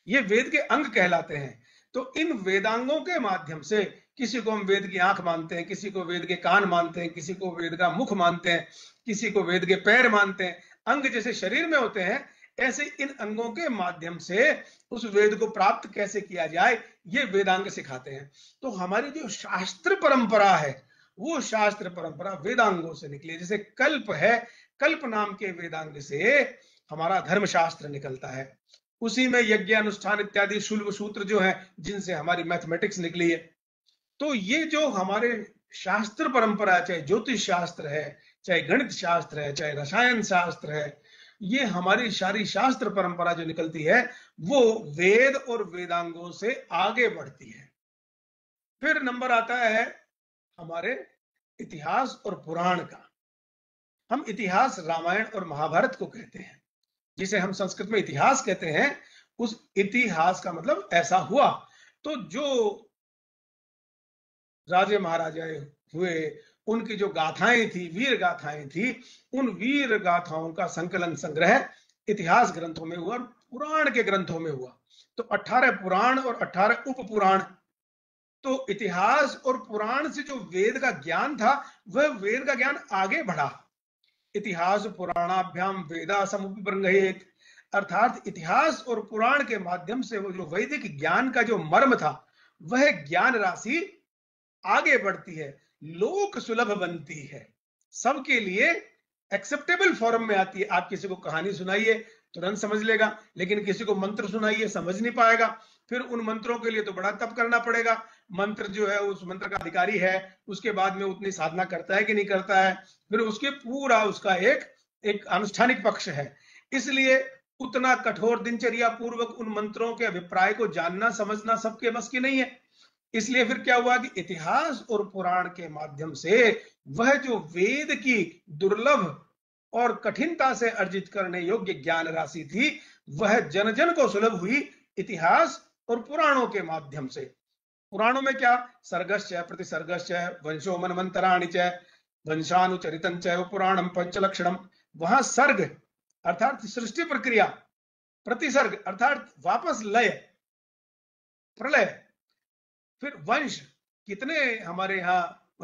ये वेद के अंग कहलाते हैं। तो इन वेदांगों के माध्यम से किसी को हम वेद की आंख मानते हैं, किसी को वेद के कान मानते हैं, किसी को वेद का मुख मानते हैं, किसी को वेद के पैर मानते हैं। अंग जैसे शरीर में होते हैं, ऐसे इन अंगों के माध्यम से उस वेद को प्राप्त कैसे किया जाए, ये वेदांग सिखाते हैं। तो हमारी जो शास्त्र परंपरा है, वो शास्त्र परंपरा वेदांगों से निकली है। जैसे कल्प है, कल्प नाम के वेदांग से हमारा धर्मशास्त्र निकलता है। उसी में यज्ञ, अनुष्ठान इत्यादि शुल्ब सूत्र जो है, जिनसे हमारी मैथमेटिक्स निकली है। तो ये जो हमारे शास्त्र परंपरा, चाहे ज्योतिष शास्त्र है, चाहे गणित शास्त्र है, चाहे रसायन शास्त्र है, ये हमारी सारी शास्त्र परंपरा जो निकलती है, वो वेद और वेदांगों से आगे बढ़ती है। फिर नंबर आता है हमारे इतिहास और पुराण का। हम इतिहास रामायण और महाभारत को कहते हैं, जिसे हम संस्कृत में इतिहास कहते हैं। उस इतिहास का मतलब ऐसा हुआ। तो जो राजे महाराजा हुए, उनकी जो गाथाएं थी, वीर गाथाएं थी, उन वीर गाथाओं का संकलन, संग्रह इतिहास ग्रंथों में हुआ, पुराण के ग्रंथों में हुआ। तो 18 पुराण और 18 उप पुराण। तो इतिहास और पुराण से जो वेद का ज्ञान था, वह वेद का ज्ञान आगे बढ़ा। इतिहास पुराणाभ्याम वेदा समुपबृंहयेत, अर्थात इतिहास और पुराण के माध्यम से वो जो वैदिक ज्ञान का जो मर्म था, वह ज्ञान राशि आगे बढ़ती है, लोक सुलभ बनती है, सबके लिए एक्सेप्टेबल फॉर्म में आती है। आप किसी को कहानी सुनाइए, तुरंत समझ लेगा, लेकिन किसी को मंत्र सुनाइए, समझ नहीं पाएगा। फिर उन मंत्रों के लिए तो बड़ा तप करना पड़ेगा। मंत्र जो है, उस मंत्र का अधिकारी है, उसके बाद में उतनी साधना करता है कि नहीं करता है, फिर उसके पूरा उसका एक अनुष्ठानिक पक्ष है। इसलिए उतना कठोर दिनचर्या पूर्वक उन मंत्रों के अभिप्राय को जानना, समझना सबके बस की नहीं है। इसलिए फिर क्या हुआ कि इतिहास और पुराण के माध्यम से वह जो वेद की दुर्लभ और कठिनता से अर्जित करने योग्य ज्ञान राशि थी, वह जन जन को सुलभ हुई इतिहास और पुराणों के माध्यम से। पुराणों में क्या, सर्गश्च प्रतिसर्गश्च वंशो मनमंतराणि च वंशानुचरितं च पुराणम पंचलक्षणम। वहां सर्ग अर्थात सृष्टि प्रक्रिया, प्रतिसर्ग अर्थात वापस लय, प्रलय, फिर वंश, कितने हमारे यहाँ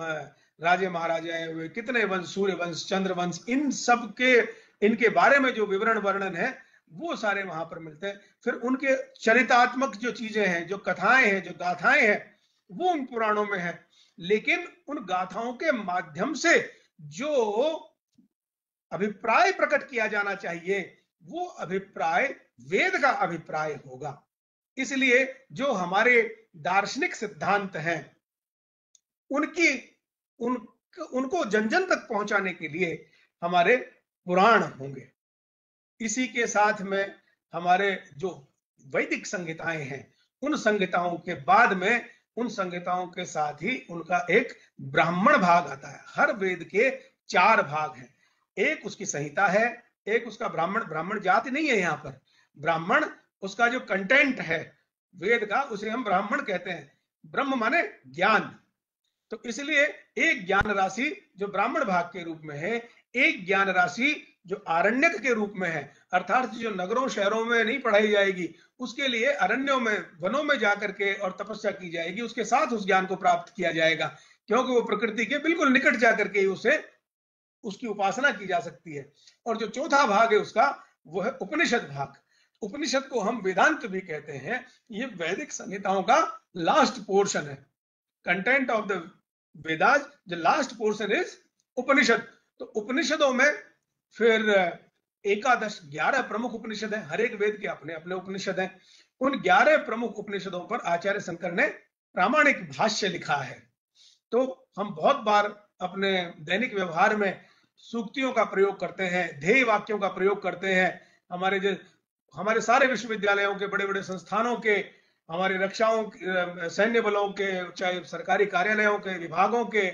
राजे महाराजा हुए, कितने वंश, सूर्य वंश, चंद्र वंश, इन सब के, इनके बारे में जो विवरण वर्णन है, वो सारे वहां पर मिलते हैं। फिर उनके चरितात्मक जो चीजें हैं, जो कथाएं हैं, जो गाथाएं हैं, वो उन पुराणों में है। लेकिन उन गाथाओं के माध्यम से जो अभिप्राय प्रकट किया जाना चाहिए, वो अभिप्राय वेद का अभिप्राय होगा। इसलिए जो हमारे दार्शनिक सिद्धांत हैं, उनको जन जन तक पहुंचाने के लिए हमारे पुराण होंगे। इसी के साथ में हमारे जो वैदिक संहिताएं हैं, उन संहिताओं के बाद में, उन संहिताओं के साथ ही उनका एक ब्राह्मण भाग आता है। हर वेद के 4 भाग हैं। एक उसकी संहिता है, एक उसका ब्राह्मण जाति नहीं है यहाँ पर, ब्राह्मण उसका जो कंटेंट है वेद का, उसे हम ब्राह्मण कहते हैं। ब्रह्म माने ज्ञान। तो इसलिए एक ज्ञान राशि जो ब्राह्मण भाग के रूप में है, एक ज्ञान राशि जो आरण्यक के रूप में है, अर्थात जो नगरों शहरों में नहीं पढ़ाई जाएगी, उसके लिए अरण्यों में, वनों में जाकर के और तपस्या की जाएगी, उसके साथ उस ज्ञान को प्राप्त किया जाएगा, क्योंकि वो प्रकृति के बिल्कुल निकट जाकर के उसे उसकी उपासना की जा सकती है। और जो चौथा भाग है उसका, वो है उपनिषद भाग। उपनिषद को हम वेदांत भी कहते हैं। ये वैदिक संहिताओं का लास्ट पोर्शन है। Content of the Vedas, the last portion is Upanishad. तो उपनिषदों में फिर 11 प्रमुख उपनिषद हैं। हर एक वेद के अपने अपने उपनिषद हैं। उन 11 प्रमुख उपनिषदों पर आचार्य शंकर ने प्रामाणिक भाष्य लिखा है। तो हम बहुत बार अपने दैनिक व्यवहार में सूक्तियों का प्रयोग करते हैं, ध्येय वाक्यों का प्रयोग करते हैं। हमारे सारे विश्वविद्यालयों के, बड़े बड़े संस्थानों के, हमारे रक्षाओं, सैन्य बलों के, चाहे सरकारी कार्यालयों के, विभागों के,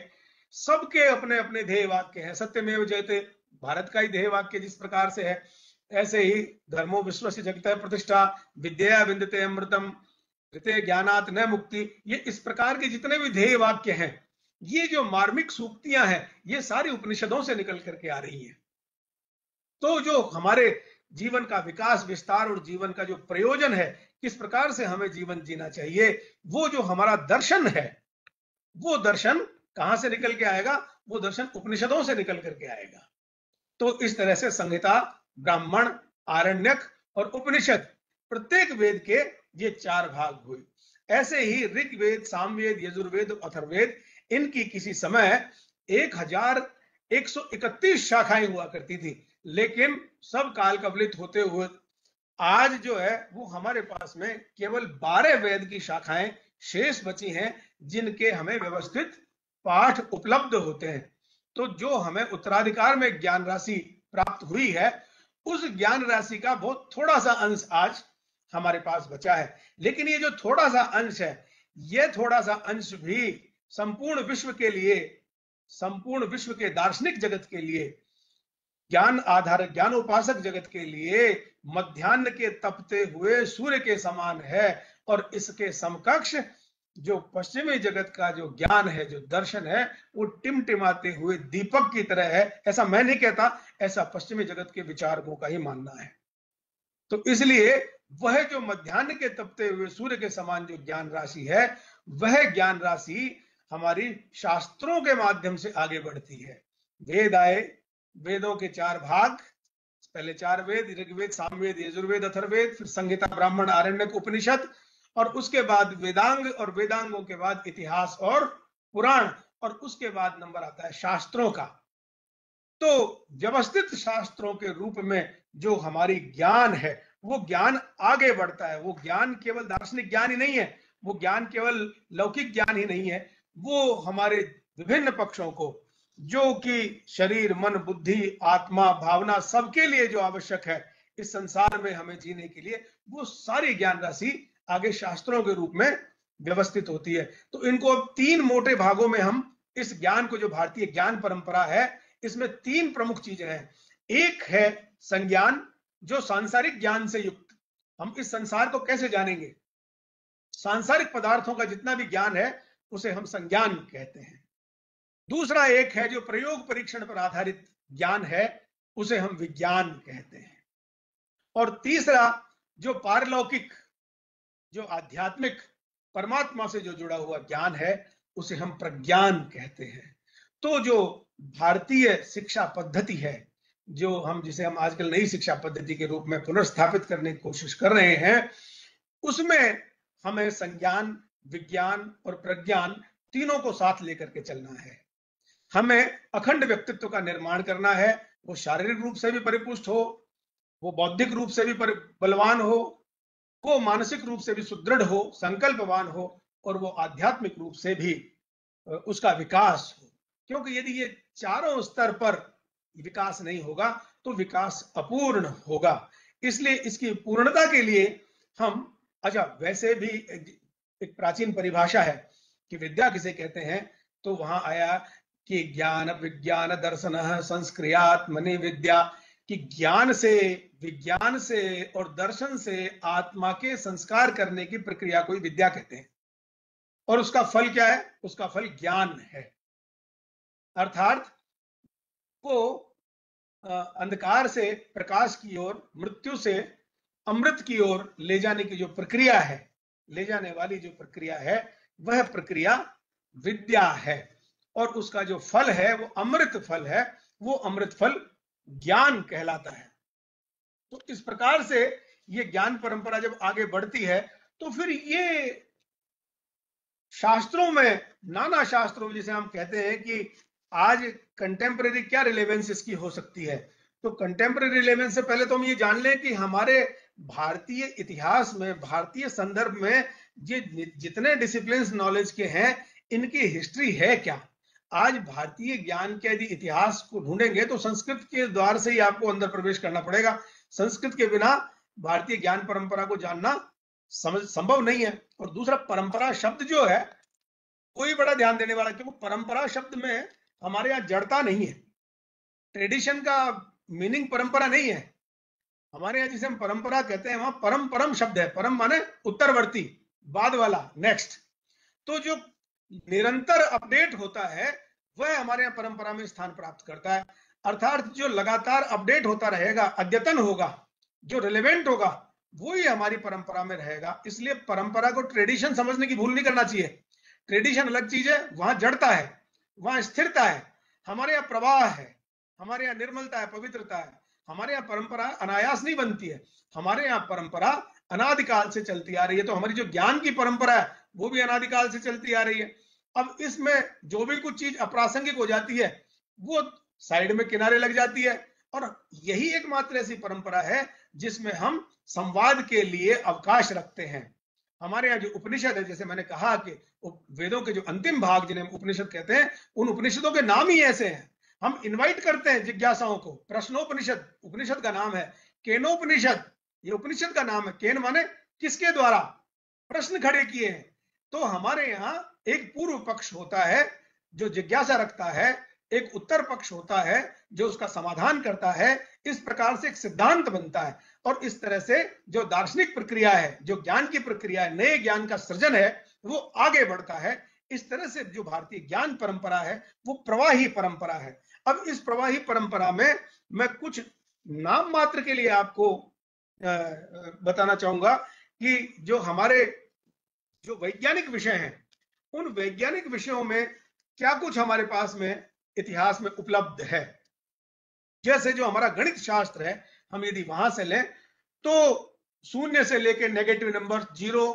सबके अपने अपने ध्येय वाक्य हैं। सत्यमेव जयते भारत का ही ध्येय वाक्य जिस प्रकार से है, ऐसे ही धर्मो विश्वस्य जगतः प्रतिष्ठा, विद्या विन्दते अमृतम, ऋते ज्ञानात् न मुक्ति, ये इस प्रकार के जितने भी ध्येय वाक्य हैं, ये जो मार्मिक सूक्तियां हैं, ये सारी उपनिषदों से निकल करके आ रही हैं। तो जो हमारे जीवन का विकास विस्तार और जीवन का जो प्रयोजन है, किस प्रकार से हमें जीवन जीना चाहिए, वो जो हमारा दर्शन है, वो दर्शन कहां से निकल के आएगा? वो दर्शन उपनिषदों से निकल करके आएगा। तो इस तरह से संहिता, ब्राह्मण, आरण्यक और उपनिषद, प्रत्येक वेद के ये 4 भाग हुए। ऐसे ही ऋग्वेद, सामवेद, यजुर्वेद, अथर्ववेद, इनकी किसी समय 1131 शाखाएं हुआ करती थी, लेकिन सब काल कवलित होते हुए आज जो है वो हमारे पास में केवल 12 वेद की शाखाएं शेष बची हैं, जिनके हमें व्यवस्थित पाठ उपलब्ध होते हैं। तो जो हमें उत्तराधिकार में ज्ञान राशि प्राप्त हुई है, उस ज्ञान राशि का बहुत थोड़ा सा अंश आज हमारे पास बचा है। लेकिन ये जो थोड़ा सा अंश है, ये थोड़ा सा अंश भी संपूर्ण विश्व के लिए, संपूर्ण विश्व के दार्शनिक जगत के लिए, ज्ञान आधारित ज्ञानोपासक जगत के लिए मध्याह्न के तपते हुए सूर्य के समान है। और इसके समकक्ष जो पश्चिमी जगत का जो ज्ञान है, जो दर्शन है, वो टिमटिमाते हुए दीपक की तरह है। ऐसा मैं नहीं कहता, ऐसा पश्चिमी जगत के विचारकों का ही मानना है। तो इसलिए वह जो मध्याह्न के तपते हुए सूर्य के समान जो ज्ञान राशि है, वह ज्ञान राशि हमारी शास्त्रों के माध्यम से आगे बढ़ती है। वेद आए, वेदों के 4 भाग, पहले 4 वेद, ऋग्वेद, सामवेद, यजुर्वेद, अथर्ववेद, फिर संहिता, ब्राह्मण, आरण्यक, उपनिषद, और उसके बाद वेदांग, और वेदांगों के बाद इतिहास और पुराण, और उसके बाद नंबर आता है शास्त्रों का। तो व्यवस्थित शास्त्रों के रूप में जो हमारी ज्ञान है, वो ज्ञान आगे बढ़ता है। वो ज्ञान केवल दार्शनिक ज्ञान ही नहीं है, वो ज्ञान केवल लौकिक ज्ञान ही नहीं है, वो हमारे विभिन्न पक्षों को, जो कि शरीर, मन, बुद्धि, आत्मा, भावना, सबके लिए जो आवश्यक है इस संसार में हमें जीने के लिए, वो सारी ज्ञान राशि आगे शास्त्रों के रूप में व्यवस्थित होती है। तो इनको अब 3 मोटे भागों में हम इस ज्ञान को, जो भारतीय ज्ञान परंपरा है, इसमें 3 प्रमुख चीजें हैं। एक है संज्ञान, जो सांसारिक ज्ञान से युक्त, हम इस संसार को कैसे जानेंगे, सांसारिक पदार्थों का जितना भी ज्ञान है उसे हम संज्ञान कहते हैं। दूसरा एक है जो प्रयोग परीक्षण पर आधारित ज्ञान है, उसे हम विज्ञान कहते हैं। और तीसरा जो पारलौकिक, जो आध्यात्मिक, परमात्मा से जो जुड़ा हुआ ज्ञान है, उसे हम प्रज्ञान कहते हैं। तो जो भारतीय शिक्षा पद्धति है, जो हम, जिसे हम आजकल नई शिक्षा पद्धति के रूप में पुनर्स्थापित करने की कोशिश कर रहे हैं, उसमें हमें संज्ञान, विज्ञान और प्रज्ञान तीनों को साथ लेकर के चलना है। हमें अखंड व्यक्तित्व का निर्माण करना है। वो शारीरिक रूप से भी परिपुष्ट हो, वो बौद्धिक रूप से भी बलवान हो, वो मानसिक रूप से भी सुदृढ़ हो, संकल्पवान हो, और वो आध्यात्मिक रूप से भी उसका विकास हो। क्योंकि यदि ये चारों स्तर पर विकास नहीं होगा तो विकास अपूर्ण होगा। इसलिए इसकी पूर्णता के लिए हम, अच्छा वैसे भी एक प्राचीन परिभाषा है कि विद्या किसे कहते हैं, तो वहां आया कि ज्ञान विज्ञान दर्शन संस्क्रियात् मनि विद्या, कि ज्ञान से, विज्ञान से और दर्शन से आत्मा के संस्कार करने की प्रक्रिया को विद्या कहते हैं। और उसका फल क्या है? उसका फल ज्ञान है। अर्थात वो अंधकार से प्रकाश की ओर, मृत्यु से अमृत की ओर ले जाने की जो प्रक्रिया है, ले जाने वाली जो प्रक्रिया है, वह प्रक्रिया विद्या है। और उसका जो फल है वो अमृत फल है, वो अमृत फल ज्ञान कहलाता है। तो इस प्रकार से ये ज्ञान परंपरा जब आगे बढ़ती है, तो फिर ये शास्त्रों में, नाना शास्त्रों, जिसे हम कहते हैं कि आज कंटेम्परेरी क्या रिलेवेंस इसकी हो सकती है, तो कंटेम्परेरी रिलेवेंस से पहले तो हम ये जान लें कि हमारे भारतीय इतिहास में, भारतीय संदर्भ में ये जितने डिसिप्लिन्स नॉलेज के हैं, इनकी हिस्ट्री है क्या। आज भारतीय ज्ञान के यदि इतिहास को ढूंढेंगे तो संस्कृत के द्वार से ही आपको अंदर प्रवेश करना पड़ेगा। संस्कृत के बिना भारतीय ज्ञान परंपरा को जानना संभव नहीं है। और दूसरा, परंपरा शब्द जो है, कोई बड़ा ध्यान देने वाला, क्योंकि परंपरा शब्द में हमारे यहाँ जड़ता नहीं है। ट्रेडिशन का मीनिंग परंपरा नहीं है। हमारे यहाँ जिसे हम परंपरा कहते हैं, वहां परम परम शब्द है। परम माने उत्तरवर्ती, बाद वाला, नेक्स्ट। तो जो निरंतर अपडेट होता है वह हमारे यहाँ परंपरा में स्थान प्राप्त करता है। अर्थात जो लगातार अपडेट होता रहेगा, अद्यतन होगा, जो रिलेवेंट होगा, वो ही हमारी परंपरा में रहेगा। इसलिए परंपरा को ट्रेडिशन समझने की भूल नहीं करना चाहिए। ट्रेडिशन अलग चीज है, वहां जड़ता है, वहां स्थिरता है। हमारे यहाँ प्रवाह है, हमारे यहाँ निर्मलता है, पवित्रता है। हमारे यहाँ परंपरा अनायास नहीं बनती है, हमारे यहाँ परंपरा अनादिकाल से चलती आ रही है। तो हमारी जो ज्ञान की परंपरा है वो भी अनादिकाल से चलती आ रही है। अब इसमें जो भी कुछ चीज अप्रासंगिक हो जाती है वो साइड में किनारे लग जाती है, और यही एकमात्र ऐसी परंपरा है जिसमें हम संवाद के लिए अवकाश रखते हैं। हमारे यहाँ जो उपनिषद है, जैसे मैंने कहा कि वेदों के जो अंतिम भाग जिन्हें उपनिषद कहते हैं, उन उपनिषदों के नाम ही ऐसे हैं। हम इनवाइट करते हैं जिज्ञासाओं को। प्रश्नोपनिषद उपनिषद का नाम है, केनोपनिषद ये उपनिषद का नाम है। केन माने किसके द्वारा, प्रश्न खड़े किए हैं। तो हमारे यहाँ एक पूर्व पक्ष होता है जो जिज्ञासा रखता है, एक उत्तर पक्ष होता है जो उसका समाधान करता है। इस प्रकार से एक सिद्धांत बनता है, और इस तरह से जो दार्शनिक प्रक्रिया है, जो ज्ञान की प्रक्रिया है, नए ज्ञान का सृजन है, वो आगे बढ़ता है। इस तरह से जो भारतीय ज्ञान परंपरा है वो प्रवाही परंपरा है। अब इस प्रवाही परंपरा में मैं कुछ नाम मात्र के लिए आपको बताना चाहूंगा कि जो हमारे जो वैज्ञानिक विषय हैं, उन वैज्ञानिक विषयों में क्या कुछ हमारे पास में इतिहास में उपलब्ध है। जैसे जो हमारा गणित शास्त्र है, हम यदि वहां से लें तो शून्य से लेकर negative numbers, zero,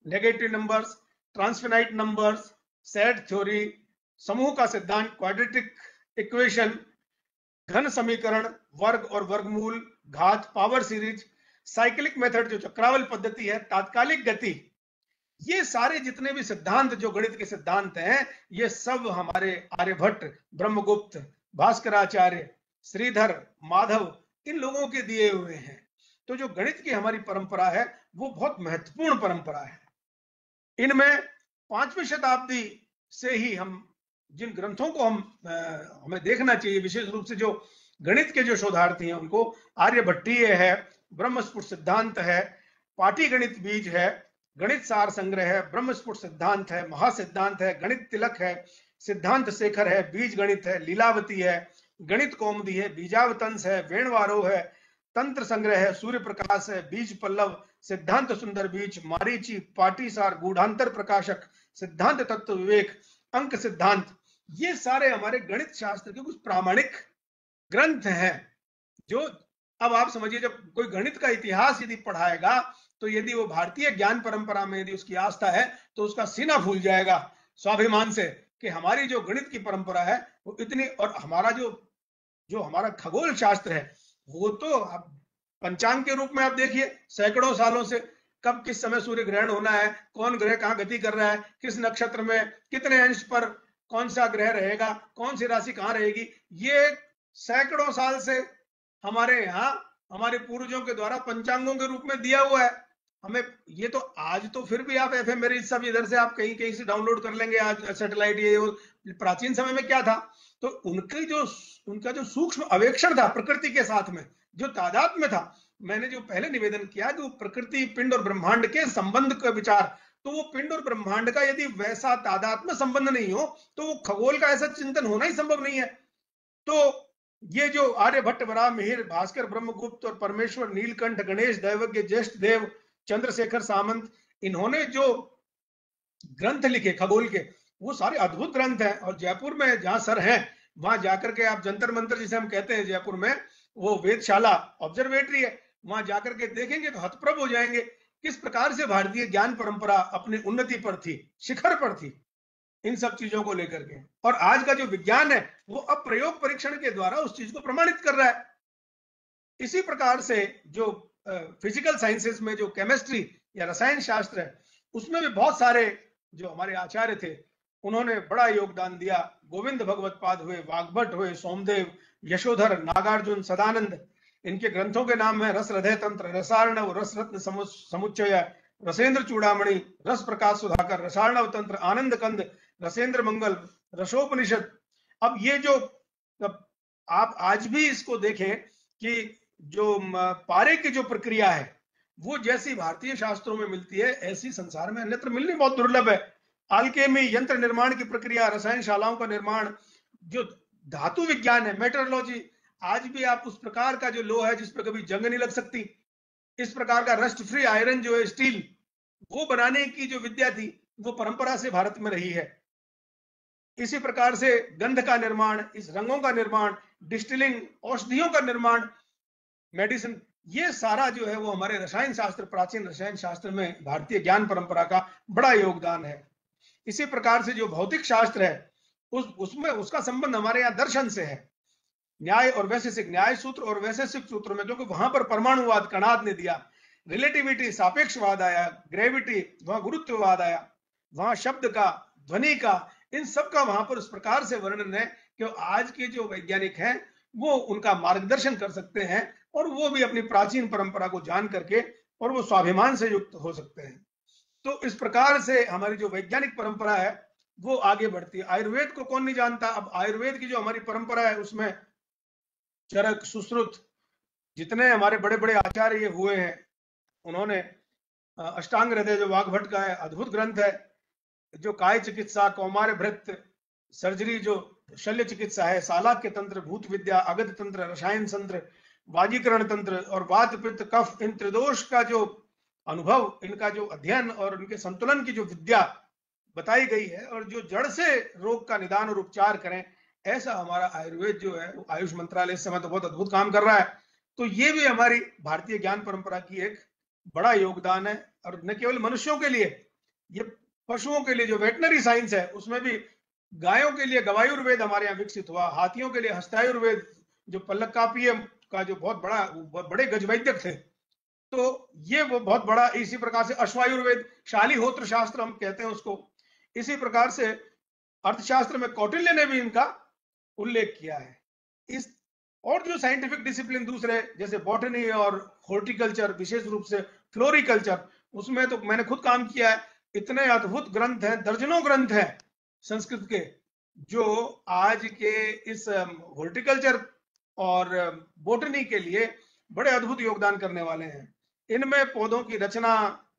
negative numbers, transfinite numbers, set theory, समूह का सिद्धांत, क्वाड्रेटिक इक्वेशन, घन समीकरण, वर्ग और वर्गमूल, घात, पावर सीरीज, साइक्लिक मेथड जो चक्रावल पद्धति है, तात्कालिक गति, ये सारे जितने भी सिद्धांत जो गणित के सिद्धांत हैं, ये सब हमारे आर्यभट्ट, ब्रह्मगुप्त, भास्कराचार्य, श्रीधर, माधव, इन लोगों के दिए हुए हैं। तो जो गणित की हमारी परंपरा है वो बहुत महत्वपूर्ण परंपरा है। इनमें 5वीं शताब्दी से ही हम जिन ग्रंथों को हमें देखना चाहिए, विशेष रूप से जो गणित के जो शोधार्थी हैं उनको, आर्यभट्टीय है, ब्रह्मस्फुट सिद्धांत है, पाटीगणित बीज है, गणित सार संग्रह है, ब्रह्मस्फुट सिद्धांत है, महासिद्धांत है, गणित तिलक है, सिद्धांत शेखर है, बीज गणित है, लीलावती है, गणित कौमुदी है, बीजावतंस है, वेणवारो है, तंत्र संग्रह है, सूर्य प्रकाश है, बीज पल्लव, सिद्धांत सुंदर बीज, मारीची, पाटीसार, गूढ़ांतर प्रकाशक, सिद्धांत तत्व विवेक, अंक सिद्धांत, ये सारे हमारे गणित शास्त्र के कुछ प्रामाणिक ग्रंथ हैं। जो अब आप समझिए, जब कोई गणित का इतिहास यदि पढ़ाएगा तो यदि वो भारतीय ज्ञान परंपरा में यदि उसकी आस्था है तो उसका सीना फूल जाएगा स्वाभिमान से कि हमारी जो गणित की परंपरा है वो इतनी, और हमारा जो हमारा खगोल शास्त्र है वो तो पंचांग के रूप में आप देखिए, सैकड़ों सालों से कब किस समय सूर्य ग्रहण होना है, कौन ग्रह कहां गति कर रहा है, किस नक्षत्र में कितने अंश पर कौन सा ग्रह रहेगा, कौन सी राशि कहां रहेगी, ये सैकड़ों साल से हमारे यहाँ हमारे पूर्वजों के द्वारा पंचांगों के रूप में दिया हुआ है हमें। ये तो आज तो फिर भी आप FM मेरी सब इधर से आप कहीं कहीं से डाउनलोड कर लेंगे, आज सैटेलाइट ये प्राचीन समय में क्या था, तो उनका जो सूक्ष्म अवेक्षण था प्रकृति के साथ में, जो तादाद में था, मैंने जो पहले निवेदन किया जो प्रकृति, पिंड और ब्रह्मांड के संबंध का विचार, तो वो पिंड और ब्रह्मांड का यदि वैसा तादात्म्य संबंध नहीं हो तो वो खगोल का ऐसा चिंतन होना ही संभव नहीं है। तो ये जो आर्यभट्ट, वराह मिहिर, भास्कर, ब्रह्मगुप्त और परमेश्वर, नीलकंठ, गणेश, दैवज्ञ, ज्येष्ठ देव, चंद्रशेखर सामंत, इन्होंने जो ग्रंथ लिखे खगोल के, वो सारे अद्भुत ग्रंथ हैं। और जयपुर में जहां सर हैं वहां जाकर के आप जंतर मंतर जिसे हम कहते हैं, जयपुर में वो वेदशाला ऑब्जर्वेटरी है, वहां जाकर के देखेंगे तो हतप्रभ हो जाएंगे किस प्रकार से भारतीय ज्ञान परंपरा अपनी उन्नति पर थी, शिखर पर थी इन सब चीजों को लेकर के। और आज का जो विज्ञान है वो अब प्रयोग परीक्षण के द्वारा उस चीज को प्रमाणित कर रहा है। इसी प्रकार से जो फिजिकल साइंसेस में जो केमिस्ट्री या रसायन शास्त्र है उसमें भी बहुत सारे जो हमारे आचार्य थे उन्होंने बड़ा योगदान दिया। गोविंद भगवत पाद हुए, वाग्भट हुए, सोमदेव, यशोधर, नागार्जुन, सदानंद, इनके ग्रंथों के नाम है रस हृदय तंत्र, रसार्णव, रस रत्न समुच्चय, रसेंद्र चूड़ामणि, रस प्रकाश सुधाकर, रसार्णव तंत्र, आनंद कंद, रसेंद्र मंगल, रसोपनिषद। अब ये जो आप आज भी इसको देखें कि जो पारे की जो प्रक्रिया है वो जैसी भारतीय शास्त्रों में मिलती है ऐसी संसार में अन्यत्र मिलनी बहुत दुर्लभ है। अल्केमी, यंत्र निर्माण की प्रक्रिया, रसायन शालाओं का निर्माण, जो धातु विज्ञान है, मेटरोलॉजी, आज भी आप उस प्रकार का जो लोहा है जिस पर कभी जंग नहीं लग सकती, इस प्रकार का रस्ट फ्री आयरन जो है स्टील, वो बनाने की जो विद्या थी वो परंपरा से भारत में रही है। इसी प्रकार से गंध का निर्माण, इस रंगों का निर्माण, डिस्टिलिंग, औषधियों का निर्माण, मेडिसिन, ये सारा जो है वो हमारे रसायन शास्त्र, प्राचीन रसायन शास्त्र में भारतीय ज्ञान परंपरा का बड़ा योगदान है। इसी प्रकार से जो भौतिक शास्त्र है उसमें उसका संबंध हमारे यहाँ दर्शन से है। न्याय और वैशेषिक, न्याय सूत्र और वैशेषिक सूत्र में, क्योंकि वहां पर परमाणुवाद कणाद ने दिया, रिलेटिविटी सापेक्षवाद आया, ग्रेविटी, वहां गुरुत्ववाद आया, वहां शब्द का, ध्वनि का, इन सब का वहां पर उस प्रकार से वर्णन है कि आज के जो वैज्ञानिक हैं वो उनका मार्गदर्शन कर सकते हैं और वो भी अपनी प्राचीन परंपरा को जान करके और वो स्वाभिमान से युक्त हो सकते हैं। तो इस प्रकार से हमारी जो वैज्ञानिक परंपरा है वो आगे बढ़ती है। आयुर्वेद को कौन नहीं जानता। अब आयुर्वेद की जो हमारी परंपरा है उसमें चरक, सुश्रुत, जितने हमारे बड़े बड़े आचार्य हुए हैं, उन्होंने अष्टांग हृदय जो वाग्भट का है, अद्भुत ग्रंथ है। जो काय चिकित्सा, कौमार भृत्य, सर्जरी जो शल्य चिकित्सा है, सालाक्य तंत्र, भूत विद्या, अगध तंत्र, रसायन तंत्र, वाजीकरण तंत्र और वात पित्त कफ, इन त्रिदोष का जो अनुभव, इनका जो अध्ययन और उनके संतुलन की जो विद्या बताई गई है, और जो जड़ से रोग का निदान और उपचार करें, ऐसा हमारा आयुर्वेद जो है वो आयुष मंत्रालय इस समय तो बहुत अद्भुत काम कर रहा है। तो ये भी हमारी भारतीय ज्ञान परंपरा की एक बड़ा योगदान है। और न केवल मनुष्यों के लिए, ये पशुओं के लिए जो वेटनरी साइंस है उसमें भी, गायों के लिए गवायुर्वेद हमारे यहाँ विकसित हुआ, हाथियों के लिए हस्तायुर्वेद, जो पल्लकापियम का जो बहुत बड़े गजवैद्यक थे, तो ये वो बहुत बड़ा। इसी प्रकार से अश्वायुर्वेद, शालिहोत्र शास्त्र हम कहते हैं उसको। इसी प्रकार से अर्थशास्त्र में कौटिल्य ने भी इनका उल्लेख किया है। इस और जो साइंटिफिक डिसिप्लिन दूसरे, जैसे बॉटनी और हॉर्टिकल्चर, विशेष रूप से फ्लोरिकल्चर, उसमें तो मैंने खुद काम किया है। इतने अद्भुत ग्रंथ हैं, दर्जनों ग्रंथ हैं संस्कृत के, जो आज के इस हॉर्टिकल्चर और बॉटनी के लिए बड़े अद्भुत योगदान करने वाले हैं। इनमें पौधों की रचना,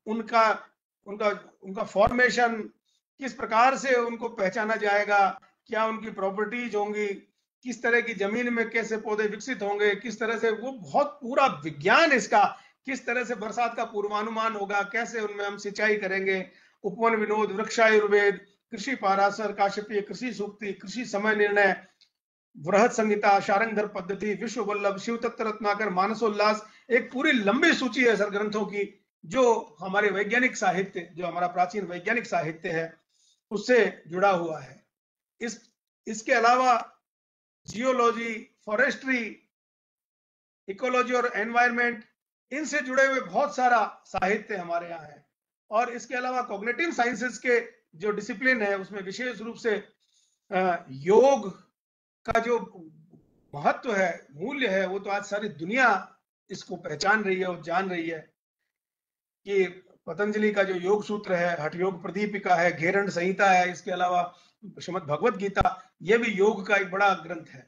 उनका उनका उनका फॉर्मेशन, किस प्रकार से उनको पहचाना जाएगा, क्या उनकी प्रॉपर्टीज होंगी, किस तरह की जमीन में कैसे पौधे विकसित होंगे, किस तरह से, वो बहुत पूरा विज्ञान इसका, किस तरह से बरसात का पूर्वानुमान होगा, कैसे उनमें हम सिंचाई करेंगे, उपवन विनोद, वृक्षायुर्वेद, कृषि पाराशर, काश्यपीय कृषि सूक्ति, कृषि समय निर्णय, वृहत संहिता, शारंगधर पद्धति, विश्व वल्लभ, शिव तत्व रत्नाकर, मानसोल्लास, एक पूरी लंबी सूची है सर ग्रंथों की, जो हमारे वैज्ञानिक साहित्य, जो हमारा प्राचीन वैज्ञानिक साहित्य है उससे जुड़ा हुआ है। इसके अलावा जियोलॉजी, फॉरेस्ट्री, इकोलॉजी और एनवायरमेंट, इनसे जुड़े हुए बहुत सारा साहित्य हमारे यहाँ है। और इसके अलावा कॉग्निटिव साइंसेस के जो डिसिप्लिन है उसमें विशेष रूप से योग का जो महत्व है, मूल्य है, वो तो आज सारी दुनिया इसको पहचान रही है और जान रही है कि पतंजलि का जो योग सूत्र है, हठ योग प्रदीपिका है, घेरण संहिता है, इसके अलावा श्रीमद् भगवत गीता, ये भी योग का एक बड़ा ग्रंथ है।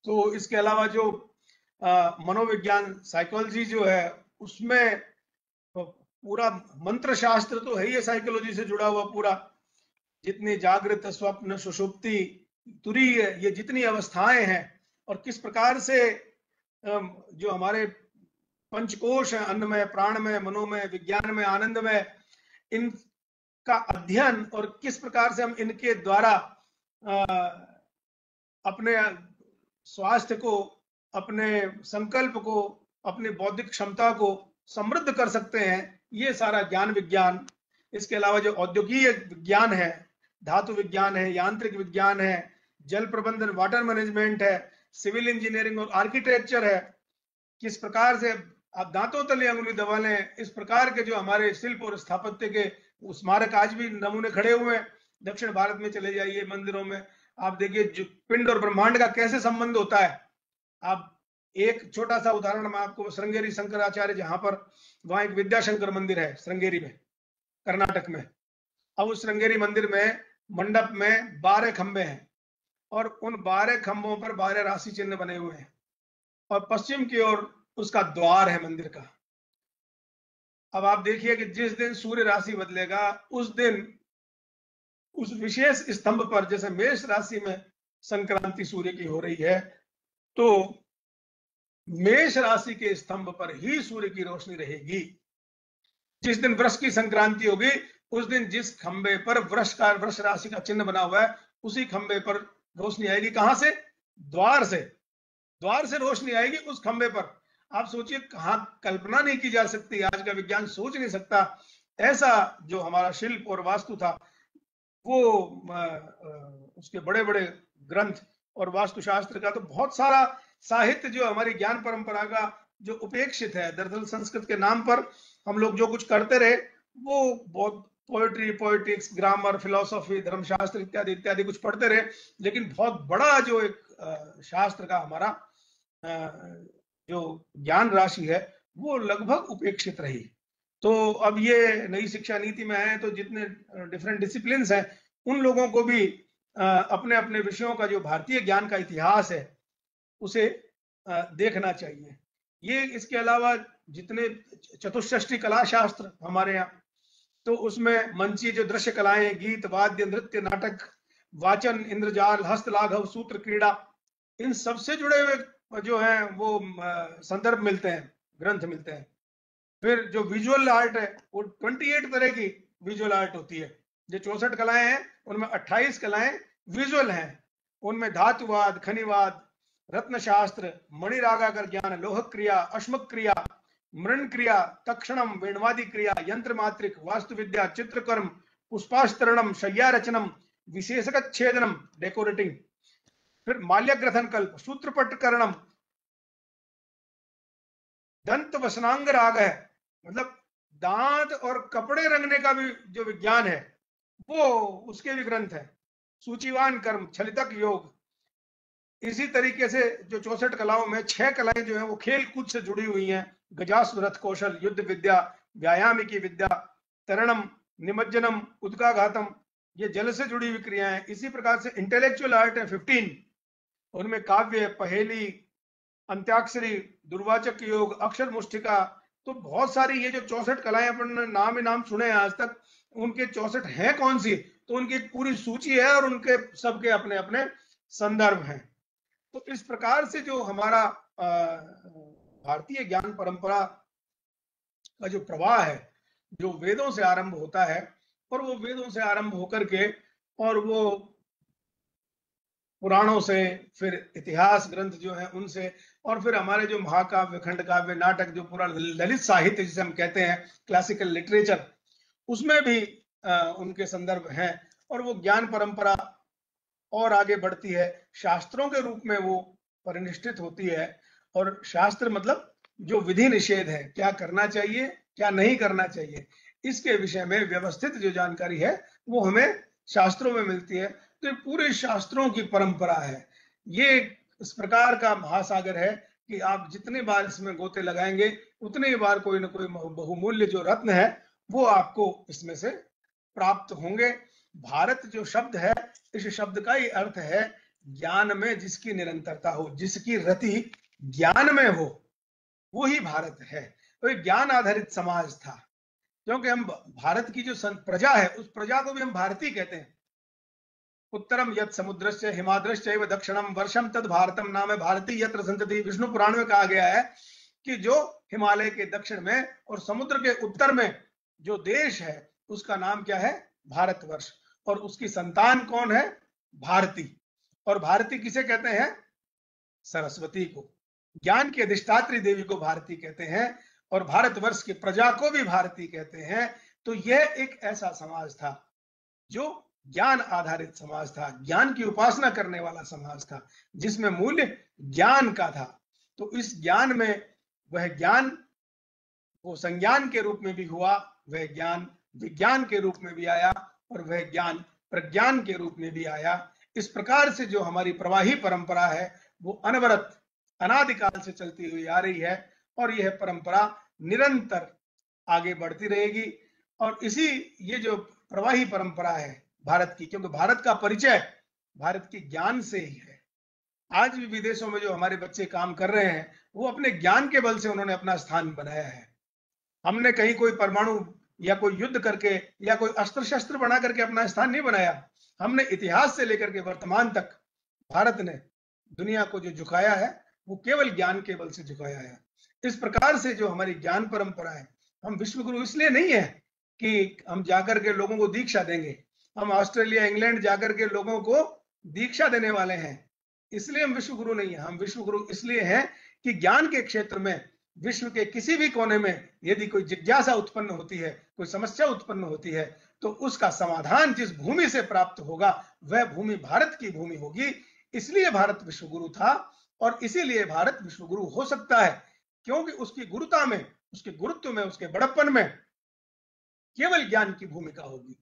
तो इसके अलावा जो मनोविज्ञान, साइकोलॉजी जो है, उसमें पूरा मंत्र शास्त्र तो है ही, साइकोलॉजी से जुड़ा हुआ पूरा, जितनी जागृत, स्वप्न, सुषुप्ति, तुरीय, ये जितनी अवस्थाएं हैं और किस प्रकार से जो हमारे पंचकोश है, अन्नमय, प्राणमय, मनोमय, विज्ञान में, आनंद में, इनका अध्ययन और किस प्रकार से हम इनके द्वारा अपने स्वास्थ्य को, अपने संकल्प को, अपनी बौद्धिक क्षमता को समृद्ध कर सकते हैं, ये सारा ज्ञान विज्ञान। इसके अलावा जो औद्योगिक विज्ञान है, धातु विज्ञान है, यांत्रिक विज्ञान है, जल प्रबंधन, वाटर मैनेजमेंट है, सिविल इंजीनियरिंग और आर्किटेक्चर है, किस प्रकार से आप दांतों तले अंगुली दबा लें, इस प्रकार के जो हमारे शिल्प और स्थापत्य के स्मारक आज भी नमूने खड़े हुए हैं। दक्षिण भारत में चले जाइए मंदिरों में, आप देखिए जो पिंड और ब्रह्मांड का कैसे संबंध होता है। आप एक छोटा सा उदाहरण मैं आपको, श्रृंगेरी शंकराचार्य, जहां पर वहां एक विद्याशंकर मंदिर है श्रृंगेरी में, कर्नाटक में। अब उस श्रृंगेरी मंदिर में मंडप में 12 खंबे हैं और उन 12 खंभों पर 12 राशि चिन्ह बने हुए हैं और पश्चिम की ओर उसका द्वार है मंदिर का। अब आप देखिए कि जिस दिन सूर्य राशि बदलेगा उस दिन उस विशेष स्तंभ पर, जैसे मेष राशि में संक्रांति सूर्य की हो रही है, तो मेष राशि के स्तंभ पर ही सूर्य की रोशनी रहेगी। जिस दिन वृष की संक्रांति होगी उस दिन जिस खंबे पर वृष राशि का चिन्ह बना हुआ है उसी खंबे पर रोशनी आएगी। कहां से? द्वार से। द्वार से रोशनी आएगी उस खंबे पर। आप सोचिए, कहां कल्पना नहीं की जा सकती, आज का विज्ञान सोच नहीं सकता ऐसा जो हमारा शिल्प और वास्तु था। वो उसके बड़े बड़े ग्रंथ और वास्तुशास्त्र का तो बहुत सारा साहित्य जो हमारी ज्ञान परंपरा का जो उपेक्षित है। दरअसल संस्कृत के नाम पर हम लोग जो कुछ करते रहे वो बहुत पोएट्री, पोएटिक्स, ग्रामर, फिलोसॉफी, धर्मशास्त्र इत्यादि इत्यादि कुछ पढ़ते रहे, लेकिन बहुत बड़ा जो एक शास्त्र का हमारा जो ज्ञान राशि है वो लगभग उपेक्षित रही। तो अब ये नई शिक्षा नीति में है तो जितने डिफरेंट डिसिप्लिन्स हैं उन लोगों को भी अपने अपने विषयों का जो भारतीय ज्ञान का इतिहास है उसे देखना चाहिए। ये इसके अलावा जितने चतुष्षष्टि कला शास्त्र हमारे यहाँ, तो उसमें मंची जो दृश्य कलाएं, गीत, वाद्य, नृत्य, नाटक, वाचन, इंद्रजाल, हस्तलाघव, सूत्र क्रीड़ा, इन सबसे जुड़े हुए जो हैं वो संदर्भ मिलते हैं, ग्रंथ मिलते हैं। फिर जो विजुअल आर्ट है वो 28 तरह की विजुअल आर्ट होती है। जो 64 कलाएं हैं उनमें 28 कलाएं विजुअल हैं। उनमें धातुवाद, खनिवाद, रत्नशास्त्र, मणिरागाकर ज्ञान, लोह क्रिया, अश्मक क्रिया, मृण क्रिया, तक्षणम, वेणवादी क्रिया, यंत्र मात्रिक, वास्तु विद्या, चित्रकर्म, पुष्पास्तरणम, शय्या रचनम, विशेषक छेदनम, डेकोरेटिंग, फिर माल्यग्रथन कल्प, सूत्रपटकरणम, दंत वसनांग राग है, मतलब दांत और कपड़े रंगने का भी जो विज्ञान है वो उसके भी ग्रंथ है, सूचीवान कर्म, छलितक योग। इसी तरीके से जो 64 कलाओं में 6 कलाएं जो है वो खेल कूद से जुड़ी हुई हैं, गजासुरथ कौशल, युद्ध विद्या, व्यायामिकी विद्या, तरणम, निमज्जनम, उदकाघातम, ये जल से जुड़ी हुई क्रियाएं। इसी प्रकार से इंटेलेक्चुअल आर्ट है 15, उनमें काव्य, पहेली, अंत्याक्षरी, दुर्वाचक योग, अक्षर मुष्टिका, तो बहुत सारी ये जो 64 कलाएं अपन नाम ही नाम सुने हैं आज तक, उनके 64 हैं कौन सी, तो उनकी एक पूरी सूची है और उनके सबके अपने अपने संदर्भ हैं। तो इस प्रकार से जो हमारा भारतीय ज्ञान परंपरा का जो प्रवाह है, जो वेदों से आरंभ होता है और वो वेदों से आरंभ होकर के और वो पुराणों से, फिर इतिहास ग्रंथ जो है उनसे, और फिर हमारे जो महाकाव्य, खंड काव्य, नाटक, जो पूरा ललित साहित्य जिसे हम कहते हैं, क्लासिकल लिटरेचर, उसमें भी उनके संदर्भ हैं। और वो ज्ञान परंपरा और आगे बढ़ती है, शास्त्रों के रूप में वो परिनिष्ठित होती है। और शास्त्र मतलब जो विधि निषेध है, क्या करना चाहिए क्या नहीं करना चाहिए, इसके विषय में व्यवस्थित जो जानकारी है वो हमें शास्त्रों में मिलती है। तो ये पूरे शास्त्रों की परंपरा है। ये इस प्रकार का महासागर है कि आप जितने बार इसमें गोते लगाएंगे उतने ही बार कोई ना कोई बहुमूल्य जो रत्न है वो आपको इसमें से प्राप्त होंगे। भारत जो शब्द है, इस शब्द का ही अर्थ है ज्ञान में जिसकी निरंतरता हो, जिसकी रति ज्ञान में हो, वो ही भारत है। तो एक ज्ञान आधारित समाज था, क्योंकि हम भारत की जो प्रजा है उस प्रजा को भी हम भारतीय कहते हैं। उत्तरम यत् समुद्रस्य हिमाद्रश्च दक्षिणम वर्षम तद भारतम नाम है भारतीय यत्र संतति। विष्णु पुराण में कहा गया है कि जो हिमालय के दक्षिण में और समुद्र के उत्तर में जो देश है उसका नाम क्या है? भारतवर्ष। और उसकी संतान कौन है? भारती। और भारती किसे कहते हैं? सरस्वती को, ज्ञान की अधिष्ठात्री देवी को भारती कहते हैं, और भारतवर्ष की प्रजा को भी भारती कहते हैं। तो यह एक ऐसा समाज था जो ज्ञान आधारित समाज था, ज्ञान की उपासना करने वाला समाज था, जिसमें मूल्य ज्ञान का था। तो इस ज्ञान में वह ज्ञान वो संज्ञान के रूप में भी हुआ, वह ज्ञान विज्ञान के रूप में भी आया, और वह ज्ञान प्रज्ञान के रूप में भी आया। इस प्रकार से जो हमारी प्रवाही परंपरा है वो अनवरत अनादिकाल से चलती हुई आ रही है, और यह परंपरा निरंतर आगे बढ़ती रहेगी। और इसी ये जो प्रवाही परंपरा है भारत की, क्योंकि भारत का परिचय भारत की ज्ञान से ही है। आज भी विदेशों में जो हमारे बच्चे काम कर रहे हैं, वो अपने ज्ञान के बल से उन्होंने अपना स्थान बनाया है। हमने कहीं कोई परमाणु या कोई युद्ध करके या कोई अस्त्र शस्त्र बना करके अपना स्थान नहीं बनाया। हमने इतिहास से लेकर के वर्तमान तक भारत ने दुनिया को जो झुकाया है, वो केवल ज्ञान के बल से झुकाया है। इस प्रकार से जो हमारी ज्ञान परंपरा है, हम विश्वगुरु इसलिए नहीं है कि हम जाकर के लोगों को दीक्षा देंगे। हम ऑस्ट्रेलिया, इंग्लैंड जाकर के लोगों को दीक्षा देने वाले हैं, इसलिए हम विश्वगुरु नहीं है। हम विश्वगुरु इसलिए हैं कि ज्ञान के क्षेत्र में विश्व के किसी भी कोने में यदि कोई जिज्ञासा उत्पन्न होती है, कोई समस्या उत्पन्न होती है, तो उसका समाधान जिस भूमि से प्राप्त होगा, वह भूमि भारत की भूमि होगी। इसलिए भारत विश्वगुरु था और इसीलिए भारत विश्वगुरु हो सकता है, क्योंकि उसकी गुरुता में, उसके गुरुत्व में, उसके बड़प्पन में केवल ज्ञान की भूमिका होगी।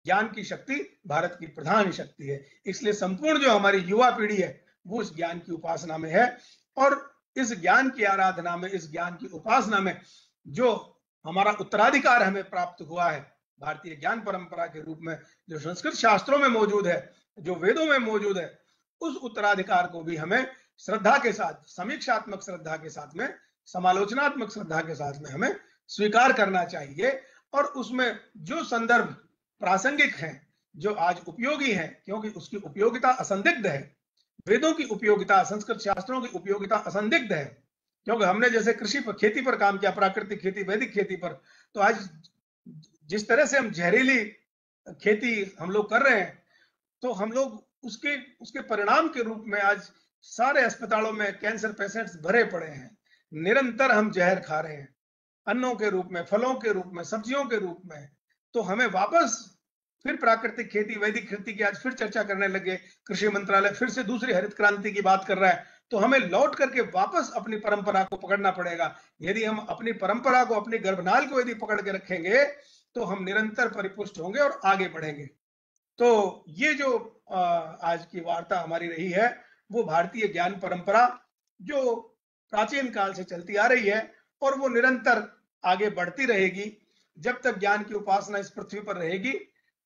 ज्ञान की शक्ति भारत की प्रधान शक्ति है। इसलिए संपूर्ण जो हमारी युवा पीढ़ी है, वो इस ज्ञान की उपासना में है और इस ज्ञान की आराधना में, इस ज्ञान की उपासना में जो हमारा उत्तराधिकार हमें प्राप्त हुआ है भारतीय ज्ञान परंपरा के रूप में, जो संस्कृत शास्त्रों में मौजूद है, जो वेदों में मौजूद है, उस उत्तराधिकार को भी हमें श्रद्धा के साथ, समीक्षात्मक श्रद्धा के साथ में, समालोचनात्मक श्रद्धा के साथ में हमें स्वीकार करना चाहिए। और उसमें जो संदर्भ प्रासंगिक हैं, जो आज उपयोगी हैं, क्योंकि उसकी उपयोगिता असंदिग्ध है। वेदों की उपयोगिता, संस्कृत शास्त्रों की उपयोगिता असंदिग्ध है, क्योंकि हमने जैसे कृषि पर, खेती पर काम किया, प्राकृतिक खेती, वैदिक खेती पर, तो आज जिस तरह से हम जहरीली खेती हम लोग कर रहे हैं, तो हम लोग उसके परिणाम के रूप में आज सारे अस्पतालों में कैंसर पेशेंट्स भरे पड़े हैं। निरंतर हम जहर खा रहे हैं, अन्नों के रूप में, फलों के रूप में, सब्जियों के रूप में। तो हमें वापस फिर प्राकृतिक खेती, वैदिक खेती की आज फिर चर्चा करने लगे। कृषि मंत्रालय फिर से दूसरी हरित क्रांति की बात कर रहा है, तो हमें लौट करके वापस अपनी परंपरा को पकड़ना पड़ेगा। यदि हम अपनी परंपरा को, अपनी गर्भनाल को यदि पकड़ के रखेंगे, तो हम निरंतर परिपुष्ट होंगे और आगे बढ़ेंगे। तो ये जो आज की वार्ता हमारी रही है, वो भारतीय ज्ञान परंपरा जो प्राचीन काल से चलती आ रही है और वो निरंतर आगे बढ़ती रहेगी। जब तक ज्ञान की उपासना इस पृथ्वी पर रहेगी,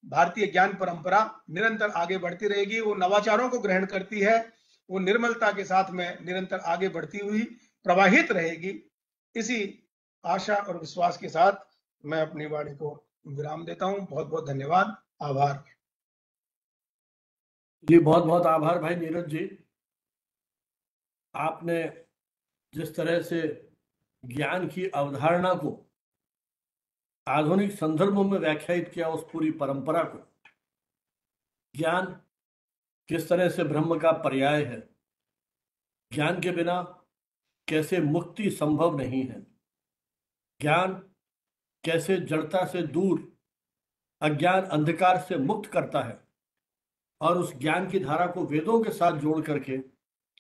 भारतीय ज्ञान परंपरा निरंतर आगे बढ़ती रहेगी। वो नवाचारों को ग्रहण करती है, वो निर्मलता के साथ में निरंतर आगे बढ़ती हुई प्रवाहित रहेगी। इसी आशा और विश्वास के साथ मैं अपनी वाणी को विराम देता हूं। बहुत बहुत धन्यवाद, आभार जी। बहुत बहुत आभार भाई नीरज जी। आपने जिस तरह से ज्ञान की अवधारणा को आधुनिक संदर्भों में व्याख्यायित किया, उस पूरी परंपरा को, ज्ञान किस तरह से ब्रह्म का पर्याय है, ज्ञान के बिना कैसे मुक्ति संभव नहीं है, ज्ञान कैसे जड़ता से दूर, अज्ञान अंधकार से मुक्त करता है, और उस ज्ञान की धारा को वेदों के साथ जोड़ करके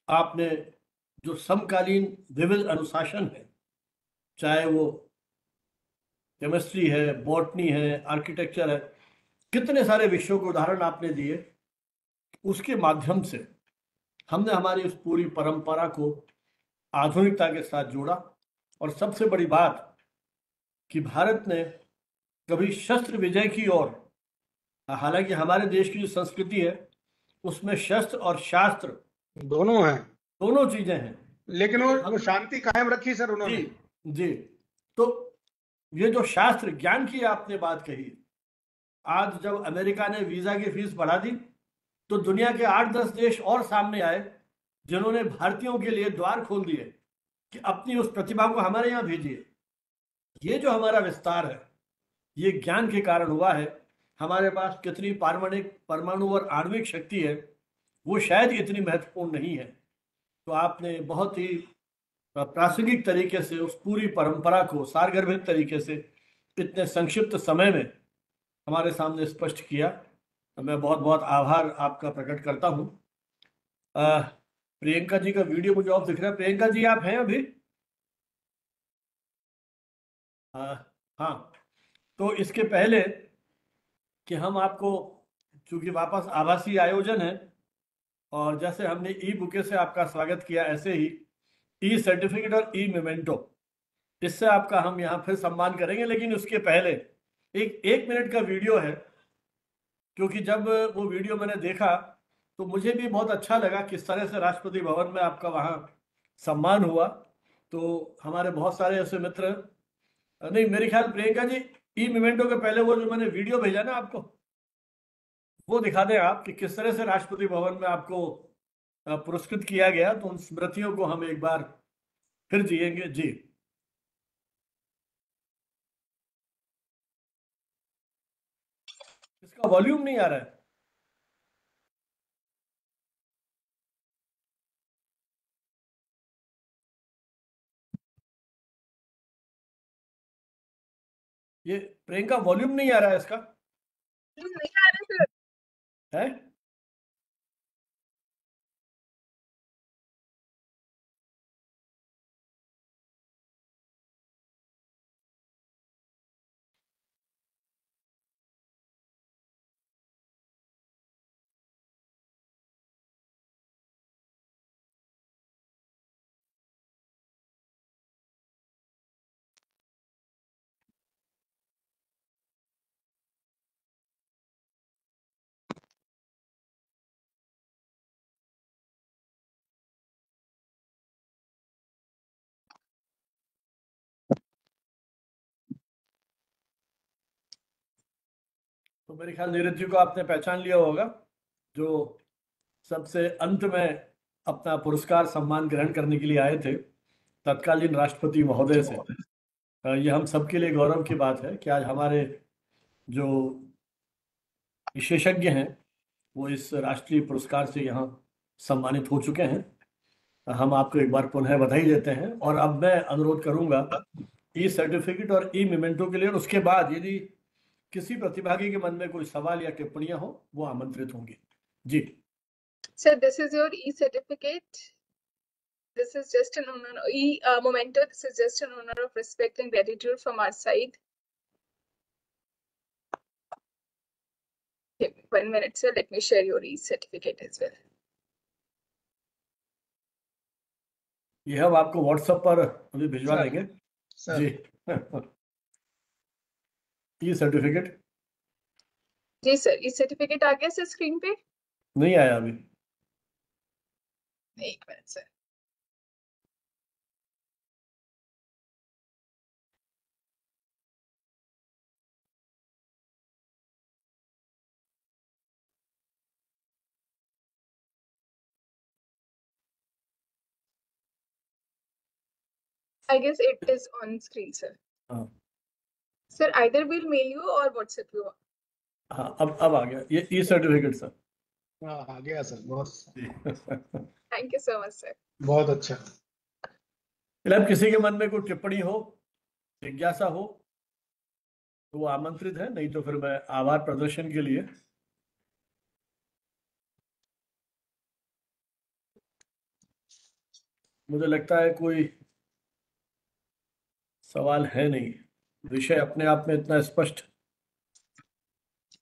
आपने जो समकालीन विविध अनुशासन है, चाहे वो केमिस्ट्री है, बॉटनी है, आर्किटेक्चर है, कितने सारे विषयों के उदाहरण आपने दिए, उसके माध्यम से हमने हमारी उस पूरी परंपरा को आधुनिकता के साथ जोड़ा। और सबसे बड़ी बात कि भारत ने कभी शस्त्र विजय की ओर, हालांकि हमारे देश की जो संस्कृति है उसमें शस्त्र और शास्त्र दोनों हैं, दोनों चीजें हैं, लेकिन वो शांति कायम रखी सर उन्होंने। जी। तो ये जो शास्त्र ज्ञान की आपने बात कही, आज जब अमेरिका ने वीजा की फीस बढ़ा दी, तो दुनिया के 8-10 देश और सामने आए जिन्होंने भारतीयों के लिए द्वार खोल दिए कि अपनी उस प्रतिभा को हमारे यहाँ भेजिए। ये जो हमारा विस्तार है, ये ज्ञान के कारण हुआ है। हमारे पास कितनी पारमाणिक, परमाणु और आणविक शक्ति है, वो शायद इतनी महत्वपूर्ण नहीं है। तो आपने बहुत ही प्रासंगिक तरीके से उस पूरी परंपरा को सारगर्भित तरीके से इतने संक्षिप्त समय में हमारे सामने स्पष्ट किया। तो मैं बहुत बहुत आभार आपका प्रकट करता हूँ। प्रियंका जी का वीडियो मुझे ऑफ दिख रहा है। प्रियंका जी आप हैं अभी? हाँ, तो इसके पहले कि हम आपको, चूंकि वापस आभासी आयोजन है और जैसे हमने ई बुके से आपका स्वागत किया, ऐसे ही ई सर्टिफिकेट और ई मेमेंटो, इससे आपका हम यहाँ फिर सम्मान करेंगे। लेकिन उसके पहले एक मिनट का वीडियो है, क्योंकि जब वो वीडियो मैंने देखा तो मुझे भी बहुत अच्छा लगा किस तरह से राष्ट्रपति भवन में आपका वहाँ सम्मान हुआ। तो हमारे बहुत सारे ऐसे मित्र, नहीं मेरे ख्याल प्रियंका जी, ई मोमेंटो के पहले वो जो मैंने वीडियो भेजा ना आपको, वो दिखा दें आप कि किस तरह से राष्ट्रपति भवन में आपको पुरस्कृत किया गया। तो उन स्मृतियों को हम एक बार फिर जिएंगे जी। इसका वॉल्यूम नहीं आ रहा है। ये प्रियंका वॉल्यूम नहीं आ रहा है इसका, नहीं आ रहा सर। है? तो मेरे ख्याल नीरज जी को आपने पहचान लिया होगा, जो सबसे अंत में अपना पुरस्कार सम्मान ग्रहण करने के लिए आए थे तत्कालीन राष्ट्रपति महोदय से। ये हम सबके लिए गौरव की बात है कि आज हमारे जो विशेषज्ञ हैं वो इस राष्ट्रीय पुरस्कार से यहाँ सम्मानित हो चुके हैं। हम आपको एक बार पुनः बधाई देते हैं। और अब मैं अनुरोध करूंगा ई सर्टिफिकेट और ई मोमेंटो के लिए, और उसके बाद यदि किसी प्रतिभागी के मन में कोई सवाल या टिप्पणियां हो वो आमंत्रित होंगी जी। Sir, this is your e-certificate. This is just an honor, memento. This is just an honor of respect and gratitude from our side. Okay, 1 minute, sir. Let me share your e-certificate as well. ये हम आपको WhatsApp पर अभी भिजवा sir, देंगे sir. जी। ई certificate जी sir, e-certificate आ गया sir screen पे? नहीं आया अभी। 1 minute sir. I guess it is on screen, sir. हाँ Sir, either we'll mail you or WhatsApp you. हाँ, अब आ गया ये ई सर्टिफिकेट सर। हाँ, आ गया सर, बहुत Thank you so much, sir. बहुत अच्छा। अब किसी के मन में कोई टिप्पणी हो, जिज्ञासा हो तो वो आमंत्रित है, नहीं तो फिर मैं आभार प्रदर्शन के लिए मुझे लगता है कोई सवाल है नहीं। विषय अपने आप में इतना स्पष्ट।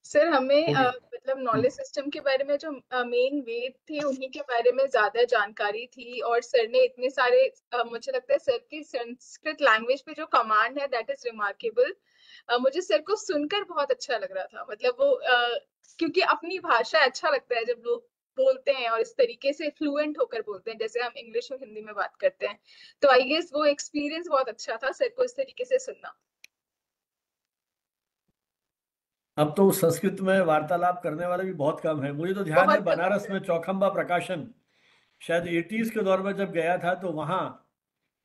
सर हमें Okay. मतलब नॉलेज सिस्टम के बारे में जो मेन वेद थे उन्हीं के बारे में ज्यादा जानकारी थी, और सर ने इतने सारे मुझे लगता है सर की संस्कृत लैंग्वेज पे जो कमांड है दैट इज रिमार्केबल। मुझे सर को सुनकर बहुत अच्छा लग रहा था, मतलब वो क्योंकि अपनी भाषा अच्छा लगता है जब लोग बोलते हैं और इस तरीके से फ्लुएंट होकर बोलते हैं जैसे हम इंग्लिश और हिंदी में बात करते हैं। तो आई गेस वो एक्सपीरियंस बहुत अच्छा था सर को इस तरीके से सुनना। अब तो संस्कृत में वार्तालाप करने वाले भी बहुत कम है। मुझे तो ध्यान है बहुत कम बनारस में चौखंबा प्रकाशन शायद 80s के दौर में जब गया था तो वहां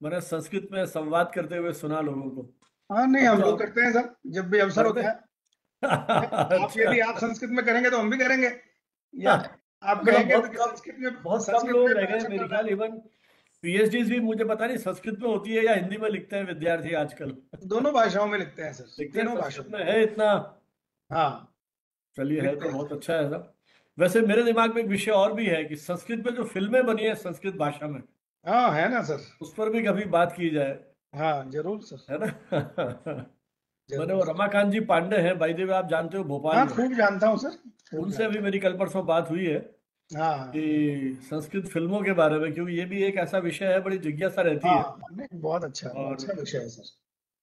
मैंने संस्कृत में संवाद करते हुए सुना लोगों को। हाँ, नहीं अब हम तो लोग करते हैं सर, जब भी अवसर होता है। आप यदि आप संस्कृत में करेंगे तो हम भी करेंगे, या आप कहेंगे बहुत तो कम संस्कृत में बहुत कम संस्कृत लोग में रह बड़ा गए अच्छा मेरे चल रहा ख्याल। है। इवन पीएचडी भी मुझे पता नहीं संस्कृत में होती है या हिंदी में लिखते हैं विद्यार्थी आजकल। दोनों भाषाओं में लिखते हैं सर, लिखते हैं तीनों संस्कृत भाषाओं में में। है इतना। हाँ, चलिए, है लिखते तो हैं। बहुत अच्छा है सब। वैसे मेरे दिमाग में एक विषय और भी है कि संस्कृत में जो फिल्में बनी है संस्कृत भाषा में, हाँ, है ना सर। उस पर भी कभी बात की जाए, हाँ, जरूर सर, है ना? मैंने वो जरूर। रमाकांत जी पांडे हैं, बाय द वे आप जानते हो, भोपाल हाँ, में। खूब जानता हूँ सर, खूब उनसे जानता अभी मेरी कल परसों बात हुई है हूँ। हाँ, कि संस्कृत फिल्मों के बारे में, क्योंकि ये भी एक ऐसा विषय है, बड़ी जिज्ञासा रहती है। हाँ, नहीं, बहुत अच्छा और विषय है सर।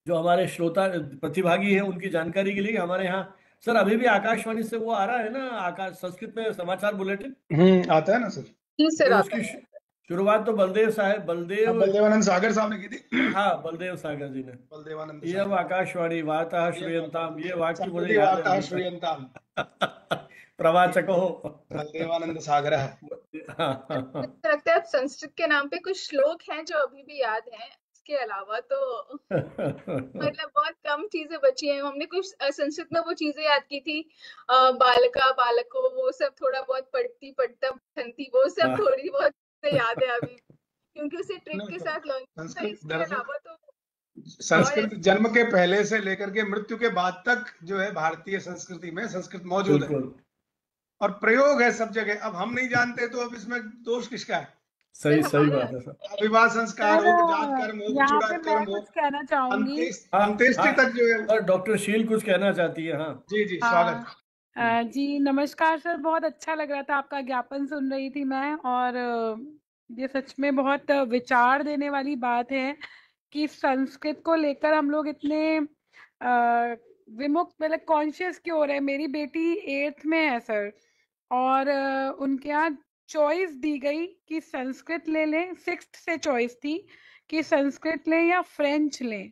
जो हमारे श्रोता प्रतिभागी हैं उनकी जानकारी के लिए कि हमारे यहाँ सर अभी भी आकाशवाणी से वो आ रहा है ना, आकाश संस्कृत में समाचार बुलेटिन आता है ना सर। जी सर, तो आता उसकी है। शुरुआत तो बलदेव साहब हाँ, बलदेव बलदेवानंद सागर साहब ने की थी। हाँ बलदेव सागर जी ने। बलदेवानंद ये अब सागर। आकाशवाणी वार्ता ये श्रूयन्ताम, ये वाक्य मुझे संप्रति याद है वार्ता अभी श्रूयन्ताम। तक। प्रवाचको। बलदेवानंद सागर है। हाँ हाँ हाँ। मुझे लगता है संस्कृत के नाम पे कुछ श्लोक हैं जो अभी भी याद हैं। इसके अलावा तो मतलब बहुत कम चीजें बची हैं। हमने कुछ संस्कृत में वो चीजें याद की थी, बालका बालको, वो सब थोड़ा बहुत पढ़ती पढ़ता पठंती, वो सब हाँ। थोड़ी बहुत चीजें याद है अभी, क्योंकि उसे ट्रिक नहीं के तो साथ लर्न था। संस्कृत इसके दरअसल अलावा तो और संस्कृत जन्म के पहले से लेकर के मृत्यु के बाद तक जो है भारतीय संस्कृति में संस्कृत मौजूद है बिल्कुल और प्रयोग है सब जगह। अब हम नहीं जानते तो अब इसमें दोष किसका है? सही सर सही हमारा बात है सर। विवाह संस्कार सर हो, जात कर्म हो, यहाँ पे छुड़ात मैं कर्म हो, कुछ कहना चाहूंगी। हाँ अंत्येष्टि हाँ तक जो है। सर, डॉक्टर शील कुछ कहना चाहती है। हाँ जी जी, हाँ स्वागत। जी नमस्कार सर, बहुत अच्छा लग रहा था, आपका ज्ञापन सुन रही थी मैं। और ये सच में बहुत विचार देने वाली बात है कि संस्कृत को लेकर हम लोग इतने विमुक्त, मतलब कॉन्शियस क्यों हो रहे हैं। मेरी बेटी 8th में है सर, और उनके यहाँ चॉइस दी गई कि संस्कृत ले लें। 6th से चॉइस थी कि संस्कृत लें या फ्रेंच लें।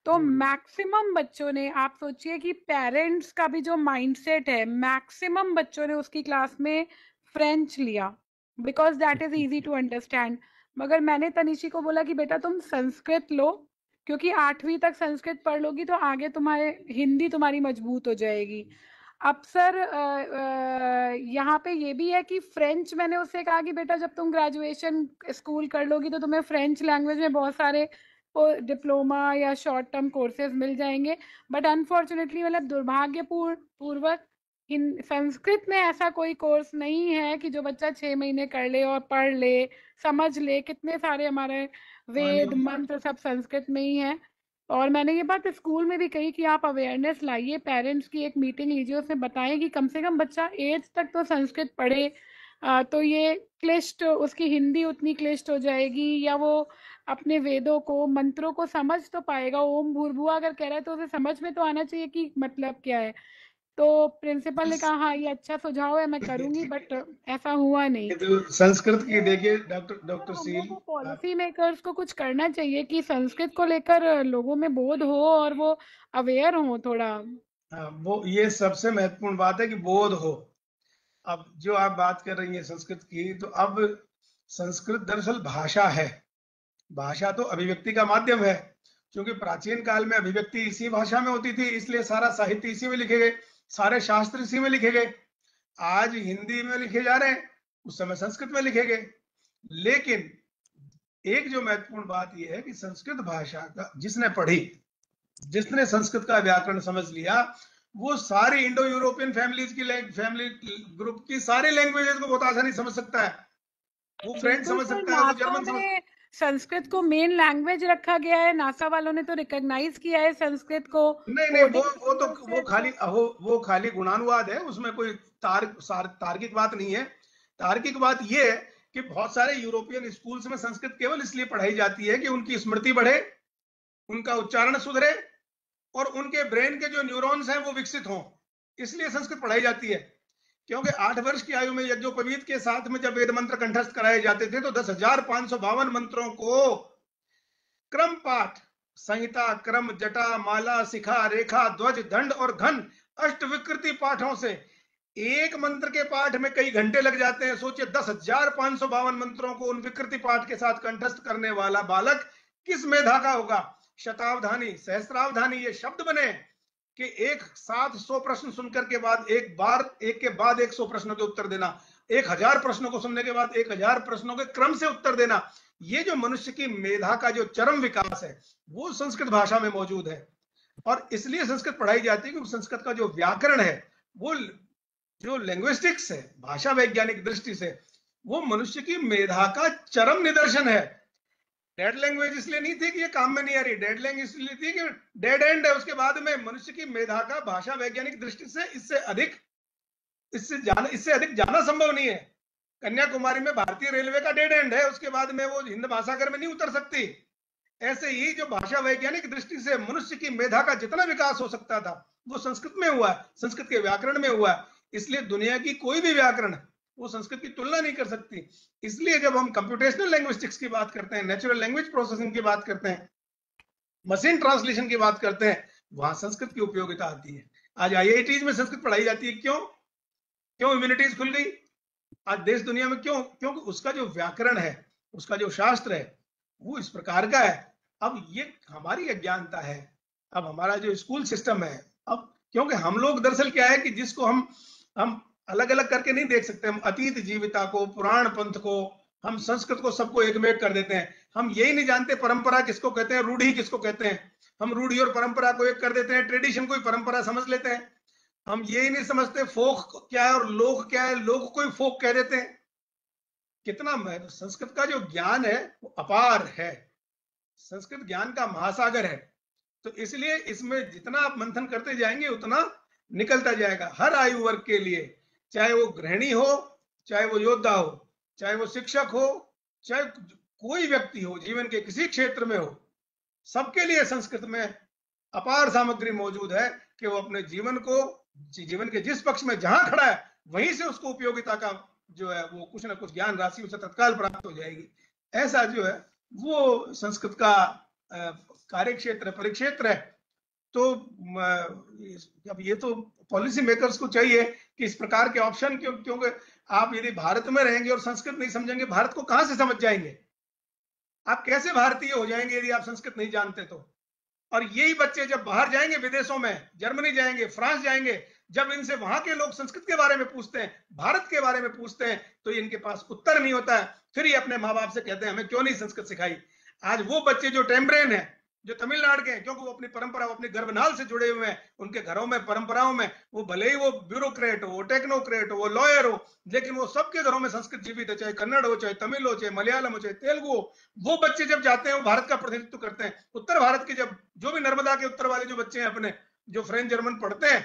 तो मैक्सिमम बच्चों ने, आप सोचिए कि पेरेंट्स का भी जो माइंडसेट है, मैक्सिमम बच्चों ने उसकी क्लास में फ्रेंच लिया, because that is easy to understand. मगर मैंने तनिषी को बोला कि बेटा तुम संस्कृत लो, क्योंकि 8वीं तक संस्कृत पढ़ लोगी तो आगे तुम्हारे हिंदी तुम्हारी मजबूत हो जाएगी। अब सर यहाँ पे ये भी है कि फ्रेंच, मैंने उससे कहा कि बेटा जब तुम ग्रेजुएशन स्कूल कर लोगी तो तुम्हें फ्रेंच लैंग्वेज में बहुत सारे डिप्लोमा या शॉर्ट टर्म कोर्सेज मिल जाएंगे। बट अनफॉर्चुनेटली, मतलब दुर्भाग्यपूर्वक संस्कृत में ऐसा कोई कोर्स नहीं है कि जो बच्चा 6 महीने कर ले और पढ़ ले, समझ ले। कितने सारे हमारे वेद मंत्र सब संस्कृत में ही है। और मैंने ये बात स्कूल में भी कही कि आप अवेयरनेस लाइए, पेरेंट्स की एक मीटिंग लीजिए, उसमें बताएं कि कम से कम बच्चा 8th तक तो संस्कृत पढ़े। तो ये क्लिष्ट, उसकी हिंदी उतनी क्लिष्ट हो जाएगी, या वो अपने वेदों को, मंत्रों को समझ तो पाएगा। ओम भूर्भुवा अगर कह रहा है तो उसे समझ में तो आना चाहिए कि मतलब क्या है। तो प्रिंसिपल ने कहा हाँ ये अच्छा सुझाव है, मैं करूंगी, बट ऐसा हुआ नहीं। तो संस्कृत की देखिए डॉक्टर हम सील, लोग को, पॉलिसी मेकर्स को कुछ करना चाहिए कि संस्कृत को लेकर लोगों में बोध हो और वो अवेयर हो थोड़ा। वो ये सबसे महत्वपूर्ण बात है कि बोध हो। अब जो आप बात कर रही हैं संस्कृत की, तो अब संस्कृत दरअसल भाषा है। भाषा तो अभिव्यक्ति का माध्यम है, क्योंकि प्राचीन काल में अभिव्यक्ति इसी भाषा में होती थी, इसलिए सारा साहित्य इसी में लिखे गए, सारे शास्त्र इसी में लिखे गए। आज हिंदी में लिखे जा रहे हैं, उस समय संस्कृत में लिखे गए। लेकिन एक जो महत्वपूर्ण बात यह है कि संस्कृत भाषा का जिसने पढ़ी, जिसने संस्कृत का व्याकरण समझ लिया, वो सारी इंडो यूरोपियन फैमिली ग्रुप की सारी लैंग्वेजेस को बहुत आसानी समझ सकता है। वो फ्रेंच समझ सकता है, वो जर्मन समझ। संस्कृत को मेन लैंग्वेज रखा गया है, नासा वालों ने तो रिकॉग्नाइज किया है संस्कृत को। नहीं, वो खाली गुणानुवाद है, उसमें कोई तार्किक बात नहीं है। तार्किक बात ये है कि बहुत सारे यूरोपियन स्कूल्स में संस्कृत केवल इसलिए पढ़ाई जाती है कि उनकी स्मृति बढ़े, उनका उच्चारण सुधरे और उनके ब्रेन के जो न्यूरॉन्स हैं वो विकसित हों, इसलिए संस्कृत पढ़ाई जाती है। क्योंकि 8 वर्ष की आयु में यज्ञोपवीत के साथ में जब वेद मंत्र कंठस्थ कराए जाते थे तो 10,552 मंत्रों को क्रम पाठ, संहिता, क्रम, जटा, माला, शिखा, रेखा, ध्वज, दंड और घन अष्ट विकृति पाठों से एक मंत्र के पाठ में कई घंटे लग जाते हैं। सोचिए 10,552 मंत्रों को उन विकृति पाठ के साथ कंठस्थ करने वाला बालक किस मेधा का होगा। शतावधानी, सहस्त्रावधानी ये शब्द बने कि एक साथ 100 प्रश्न सुनकर के बाद एक के बाद 100 प्रश्नों के उत्तर देना, 1000 प्रश्नों को सुनने के बाद 1000 प्रश्नों के क्रम से उत्तर देना। ये जो मनुष्य की मेधा का जो चरम विकास है वो संस्कृत भाषा में मौजूद है। और इसलिए संस्कृत पढ़ाई जाती है क्योंकि संस्कृत का जो व्याकरण है, वो जो लिंग्विस्टिक्स है, भाषा वैज्ञानिक दृष्टि से, वो मनुष्य की मेधा का चरम निदर्शन है। डेड लैंग्वेज इसलिए नहीं थी कि ये काम में नहीं आ रही, डेड लैंग्वेज इसलिए थी कि डेड एंड है। उसके बाद में मनुष्य की मेधा का भाषा वैज्ञानिक दृष्टि से इससे अधिक जाना संभव नहीं है। कन्याकुमारी में भारतीय रेलवे का डेड एंड है, उसके बाद में वो हिंद महासागर में नहीं उतर सकती। ऐसे ही जो भाषा वैज्ञानिक दृष्टि से मनुष्य की मेधा का जितना विकास हो सकता था वो संस्कृत में हुआ है, संस्कृत के व्याकरण में हुआ है। इसलिए दुनिया की कोई भी व्याकरण वो संस्कृत की तुलना नहीं कर सकती। इसलिए जब हम कंप्यूटेशनल लैंग्विस्टिक्स की बात करते हैं, नेचुरल लैंग्वेज प्रोसेसिंग की बात करते हैं, मशीन ट्रांसलेशन की बात करते हैं, वहां संस्कृत की उपयोगिता आती है। आज आईआईटीज में संस्कृत पढ़ाई जाती है। क्यों यूनिवर्सिटीज खुल गई आज देश दुनिया में? क्योंकि उसका जो व्याकरण है, उसका जो शास्त्र है वो इस प्रकार का है। अब ये हमारी अज्ञानता है, अब हमारा जो स्कूल सिस्टम है, अब क्योंकि हम लोग दरअसल क्या है कि जिसको हम अलग अलग करके नहीं देख सकते। हम अतीत जीविता को, पुराण पंथ को, हम संस्कृत को, सबको एक में कर देते हैं। हम यही नहीं जानते परंपरा किसको कहते हैं, रूढ़ी किसको कहते हैं। हम रूढ़ी और परंपरा को एक कर देते हैं, ट्रेडिशन को ही परंपरा समझ लेते हैं। हम यही नहीं समझते फोक क्या है और लोक क्या है, लोक को ही फोक कह देते हैं। कितना महत्व संस्कृत का जो ज्ञान है वो अपार है, संस्कृत ज्ञान का महासागर है। तो इसलिए इसमें जितना आप मंथन करते जाएंगे उतना निकलता जाएगा हर आयु वर्ग के लिए, चाहे वो गृहिणी हो, चाहे वो योद्धा हो, चाहे वो शिक्षक हो, चाहे कोई व्यक्ति हो, जीवन के किसी क्षेत्र में हो, सबके लिए संस्कृत में अपार सामग्री मौजूद है कि वो अपने जीवन के जिस पक्ष में जहां खड़ा है वहीं से उसको उपयोगिता का जो है वो कुछ ना कुछ ज्ञान राशि उसे तत्काल प्राप्त हो जाएगी। ऐसा जो है वो संस्कृत का कार्यक्षेत्र, परिक्षेत्र है। तो अब ये तो पॉलिसी मेकर्स को चाहिए कि इस प्रकार के ऑप्शन, क्योंकि आप यदि भारत में रहेंगे और संस्कृत नहीं समझेंगे, भारत को कहां से समझ जाएंगे? आप कैसे भारतीय हो जाएंगे यदि आप संस्कृत नहीं जानते तो? और यही बच्चे जब बाहर जाएंगे, विदेशों में, जर्मनी जाएंगे, फ्रांस जाएंगे, जब इनसे वहां के लोग संस्कृत के बारे में पूछते हैं, भारत के बारे में पूछते हैं, तो इनके पास उत्तर नहीं होता है। फिर ये अपने माँ बाप से कहते हैं हमें क्यों नहीं संस्कृत सिखाई। आज वो बच्चे जो टेम्ब्रेन है, जो तमिलनाडु के हैं, क्योंकि वो अपनी परंपरा, वो अपने गर्भनाल से जुड़े हुए हैं, उनके घरों में, परंपराओं में, वो भले ही वो ब्यूरोक्रेट हो, वो टेक्नोक्रेट हो, वो लॉयर हो, लेकिन वो सबके घरों में संस्कृत जीवित है, चाहे कन्नड़ हो, चाहे तमिल हो, चाहे मलयालम हो, चाहे तेलुगु हो। वो बच्चे जब जाते हैं वो भारत का प्रतिनिधित्व करते हैं। उत्तर भारत के जो भी नर्मदा के उत्तर वाले जो बच्चे हैं अपने, जो फ्रेंच जर्मन पढ़ते हैं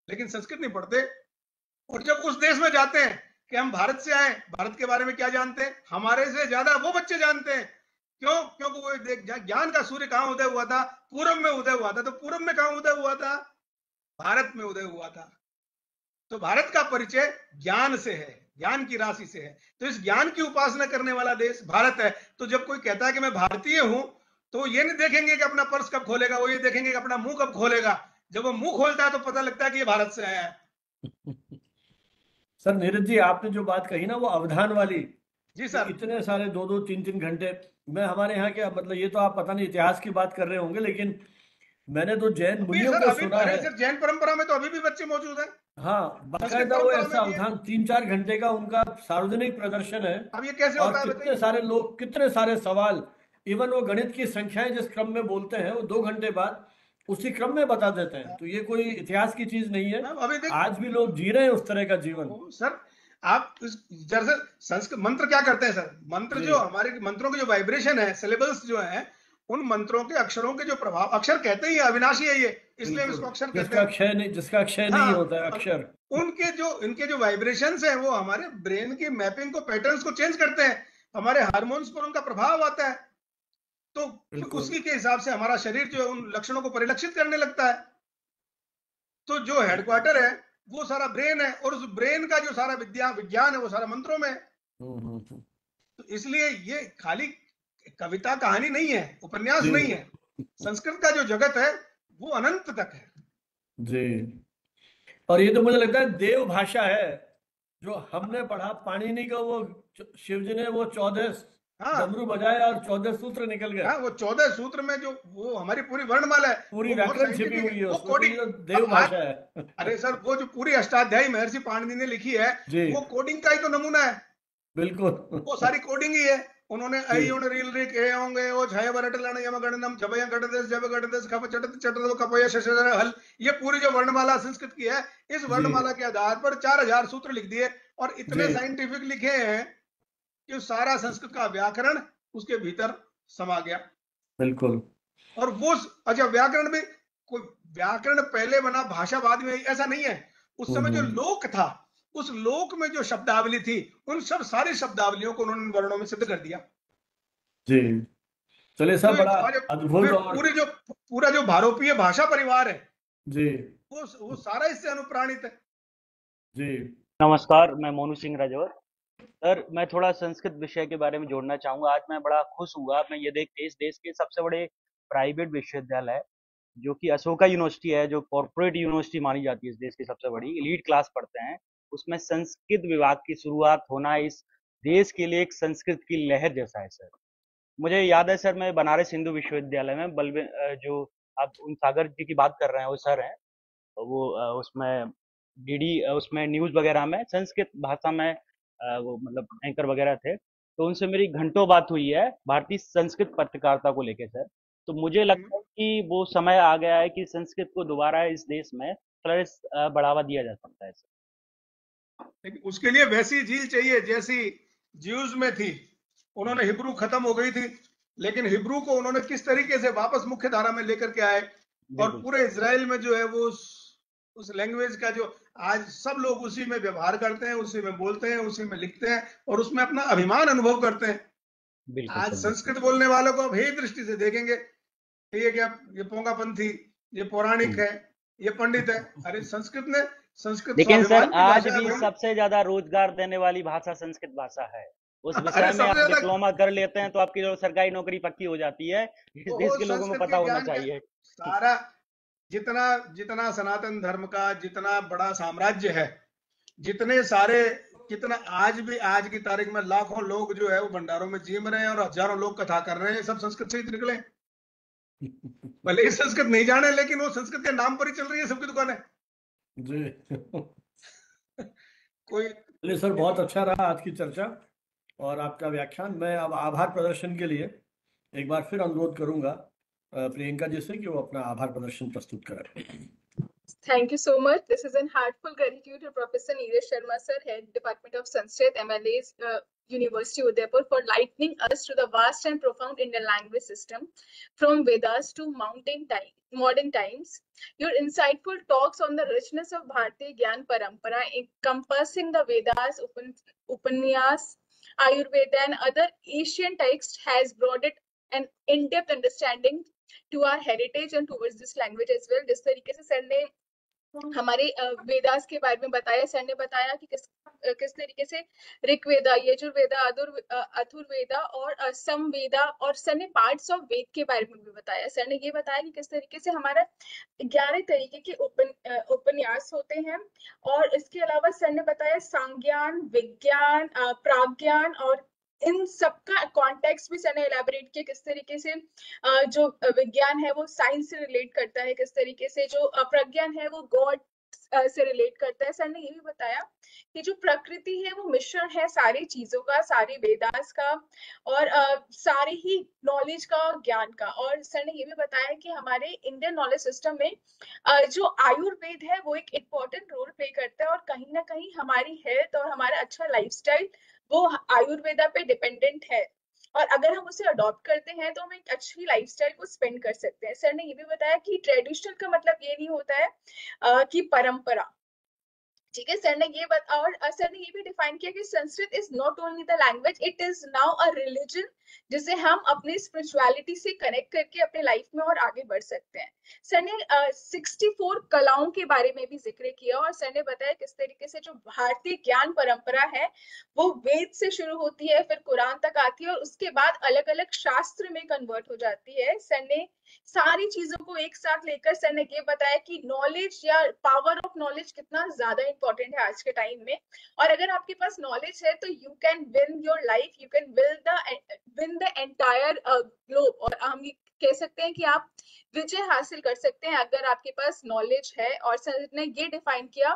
लेकिन संस्कृत नहीं पढ़ते, और जब उस देश में जाते हैं कि हम भारत से आए, भारत के बारे में क्या जानते हैं, हमारे से ज्यादा वो बच्चे जानते हैं। क्यों? क्योंकि वो ज्ञान का सूर्य कहां उदय हुआ था? पूरब में उदय हुआ था। तो पूरब में कहां उदय हुआ था? भारत में उदय हुआ था। तो भारत का परिचय ज्ञान से है, ज्ञान की राशि से है। तो इस ज्ञान की उपासना करने वाला देश भारत है। तो जब कोई कहता है कि मैं भारतीय हूं, तो ये नहीं देखेंगे कि अपना पर्स कब खोलेगा, वो ये देखेंगे कि अपना मुंह कब खोलेगा। जब वो मुंह खोलता है तो पता लगता है कि ये भारत से आया है। सर नीरज जी, आपने जो बात कही ना वो अवधान वाली, जी सर, इतने सारे 2-2, 3-3 घंटे, मैं हमारे यहाँ क्या मतलब, ये तो आप पता नहीं इतिहास की बात कर रहे होंगे, लेकिन मैंने तो जैन मुनियों को सुना है। सर जैन परंपरा में तो अभी भी बच्चे मौजूद हैं। हाँ, बाकायदा वो ऐसा अवधान 3-4 घंटे का उनका सार्वजनिक प्रदर्शन है। अब ये कैसे होता है? कितने सारे लोग, कितने सारे सवाल, इवन वो गणित की संख्याएं जिस क्रम में बोलते हैं वो 2 घंटे बाद उसी क्रम में बता देते हैं। तो ये कोई इतिहास की चीज नहीं है, आज भी लोग जी रहे हैं उस तरह का जीवन। सर आप संस्कृत मंत्र क्या करते हैं सर? मंत्र जो हमारे मंत्रों के जो वाइब्रेशन है, सिलेबल्स जो है, उन मंत्रों के अक्षरों के जो प्रभाव, अक्षर कहते ही अविनाशी है ये, इसलिए इसको अक्षर कहते हैं। जिसका क्षय नहीं होता है अक्षर। इनके जो वाइब्रेशंस है वो हमारे ब्रेन की मैपिंग को, पैटर्न्स को चेंज करते हैं, हमारे हार्मोन्स पर उनका प्रभाव आता है। तो उसी के हिसाब से हमारा शरीर जो है उन लक्षणों को परिलक्षित करने लगता है। तो जो हेडक्वार्टर है वो सारा ब्रेन है, और उस ब्रेन का जो सारा विज्ञान है वो सारा मंत्रों में है। तो इसलिए ये खाली कविता कहानी नहीं है, उपन्यास नहीं है। संस्कृत का जो जगत है वो अनंत तक है जी। और ये तो मुझे लगता है देव भाषा है। जो हमने पढ़ा पाणिनि का, वो शिव जी ने वो 14 डमरू बजाए और 14 सूत्र निकल गए। हाँ, वो 14 सूत्र में जो वो हमारी पूरी वर्णमाला है, पूरी व्याकरण छिपी हुई है, वो देव भाषा है। अरे सर, वो जो पूरी अष्टाध्यायी महर्षि पाणिनि ने लिखी है वो कोडिंग का ही तो नमूना है। बिल्कुल, वो सारी कोडिंग ही है। उन्होंने अयुण रील रिक ए होंगे वो छय बरटलन यम गणनम जबय गणदेश जब गणदेश खप चटत चटत कपय शशर हल, ये पूरी जो वर्णमाला संस्कृत की है, इस वर्णमाला के आधार पर 4000 सूत्र लिख दिए और इतने साइंटिफिक लिखे हैं कि सारा संस्कृत का व्याकरण उसके भीतर समा गया। बिल्कुल। और वो अच्छा, व्याकरण भी कोई व्याकरण पहले बना, भाषा बाद में, ऐसा नहीं है। उस समय जो लोक था, उस लोक में जो शब्दावली थी, उन सब सारी शब्दावलियों को उन्होंने वर्णों में सिद्ध कर दिया। जी। चलिए सर, बड़ा अद्भुत फिर और पूरा जो भारतीय भाषा परिवार है जी वो सारा इससे अनुप्राणित है। जी नमस्कार, मैं मोनू सिंह राजौर। सर, मैं थोड़ा संस्कृत विषय के बारे में जोड़ना चाहूँगा। आज मैं बड़ा खुश हुआ, मैं ये देख के इस देश के सबसे बड़े प्राइवेट विश्वविद्यालय, जो कि अशोका यूनिवर्सिटी है, जो कॉर्पोरेट यूनिवर्सिटी मानी जाती है इस देश की सबसे बड़ी, एलीट क्लास पढ़ते हैं, उसमें संस्कृत विभाग की शुरुआत होना इस देश के लिए एक संस्कृत की लहर जैसा है सर। मुझे याद है सर, मैं बनारस हिंदू विश्वविद्यालय में जो आप उन सागर जी की बात कर रहे हैं, वो सर हैं, वो उसमें उसमें न्यूज़ वगैरह में संस्कृत भाषा में वो मतलब एंकर वगैरह थे, तो उनसे मेरी घंटों बात हुई है भारतीय संस्कृत पत्रकारिता को लेके सर। तो मुझे लगता है कि वो समय आ गया है कि संस्कृत को दोबारा इस देश में फ्लरिश बढ़ावा दिया जा सकता है सर। लेकिन उसके लिए वैसी झील चाहिए जैसी ज्यूज में थी। उन्होंने हिब्रू खत्म हो गई थी, लेकिन हिब्रू को उन्होंने किस तरीके से वापस मुख्य धारा में लेकर के आए, और पूरे इजराइल में जो है वो उस लैंग्वेज का जो आज सब लोग उसी में व्यवहार करते हैं, उसी में बोलते हैं, उसी में लिखते हैं और उसमें अपना अभिमान अनुभव करते हैं। आज संस्कृत बोलने वालों को अब हे दृष्टि से देखेंगे, ये क्या, ये पोंगापंथी, ये पौराणिक है, ये पंडित है। अरे संस्कृत लेकिन सर स्वाभिमान की आज भाषा है भी भाई। सबसे ज्यादा रोजगार देने वाली भाषा संस्कृत भाषा है। उस अरे विषय में सबसे आप ज्यादा डिप्लोमा कर लेते हैं तो आपकी जो सरकारी नौकरी पक्की हो जाती है। इस वो देश के लोगों को संस्कृत पता के होना ज्ञान का चाहिए। सारा जितना सनातन धर्म का जितना बड़ा साम्राज्य है, कितना आज की तारीख में लाखों लोग जो है वो भंडारों में जीम रहे हैं और हजारों लोग कथा कर रहे हैं, सब संस्कृत से ही निकले। भले ही संस्कृत नहीं जाने, लेकिन वो संस्कृत के नाम पर ही चल रही है सबकी दुकानें जी कोई। चलिए सर, बहुत अच्छा रहा आज की चर्चा और आपका व्याख्यान। मैं अब आभार प्रदर्शन के लिए एक बार फिर अनुरोध करूंगा प्रियंका जी से कि वो अपना आभार प्रदर्शन प्रस्तुत करें। Thank you so much. This is in heartful gratitude to Professor Neeraj Sharma sir, Head Department of Sanskrit, MLAs, University Udaipur, for lightening us to the vast and profound Indian language system, from Vedas to modern times. Your insightful talks on the richness of Bharatiya Gyan Parampara, encompassing the Vedas, Upanyas, Ayurveda, and other Asian texts, has brought it an in-depth understanding to our heritage and towards this language as well. जिस तरीके से sir ने हमारे वेदास के बारे में बताया, sir ने बताया कि किस तरीके से ऋग्वेदा, यजुर्वेदा, अथुर्वेदा और समवेदा, और सर ने पार्ट्स ऑफ वेद के बारे में भी बताया। सर ने ये बताया कि किस तरीके से हमारा 11 तरीके के उपन्यास होते हैं, और इसके अलावा सर ने बताया सांज्ञान, विज्ञान, प्राज्ञान, और इन सबका कॉन्टेक्स्ट भी सर ने एलैबोरेट किया, किस तरीके से जो विज्ञान है वो साइंस से रिलेट करता है, किस तरीके से जो प्रज्ञान है वो गॉड से रिलेट करता है। सर ने ये भी बताया कि जो प्रकृति है वो मिश्रण है सारी चीजों का, सारी वेदास का, और सारे ही नॉलेज का, ज्ञान का। और सर ने ये भी बताया कि हमारे इंडियन नॉलेज सिस्टम में जो आयुर्वेद है वो एक इम्पोर्टेंट रोल प्ले करता है, और कहीं ना कहीं हमारी हेल्थ और हमारा अच्छा लाइफस्टाइल वो आयुर्वेदा पे डिपेंडेंट है, और अगर हम उसे अडॉप्ट करते हैं तो हम एक अच्छी लाइफस्टाइल को स्पेंड कर सकते हैं। सर ने ये भी बताया कि ट्रेडिशनल का मतलब ये नहीं होता है कि परंपरा, ठीक है। सर ने ये और सर ने ये भी डिफाइन किया कि Sanskrit is not only the language, it is now a religion, जिसे हम अपनी स्पिरिचुअलिटी से कनेक्ट करके अपने लाइफ में और आगे बढ़ सकते हैं। सर ने 64 कलाओं के बारे में भी जिक्र किया, और सर ने बताया किस तरीके से जो भारतीय ज्ञान परंपरा है वो वेद से शुरू होती है, फिर कुरान तक आती है, और उसके बाद अलग अलग शास्त्र में कन्वर्ट हो जाती है। सर ने सारी चीजों को एक साथ लेकर सर ने ये बताया कि नॉलेज या पावर ऑफ नॉलेज कितना ज्यादा इंपॉर्टेंट है आज के टाइम में, और अगर आपके पास नॉलेज है तो you can win your life, you can win the entire globe, और हम कह सकते हैं कि आप विजय हासिल कर सकते हैं अगर आपके पास नॉलेज है। और सर ने ये डिफाइन किया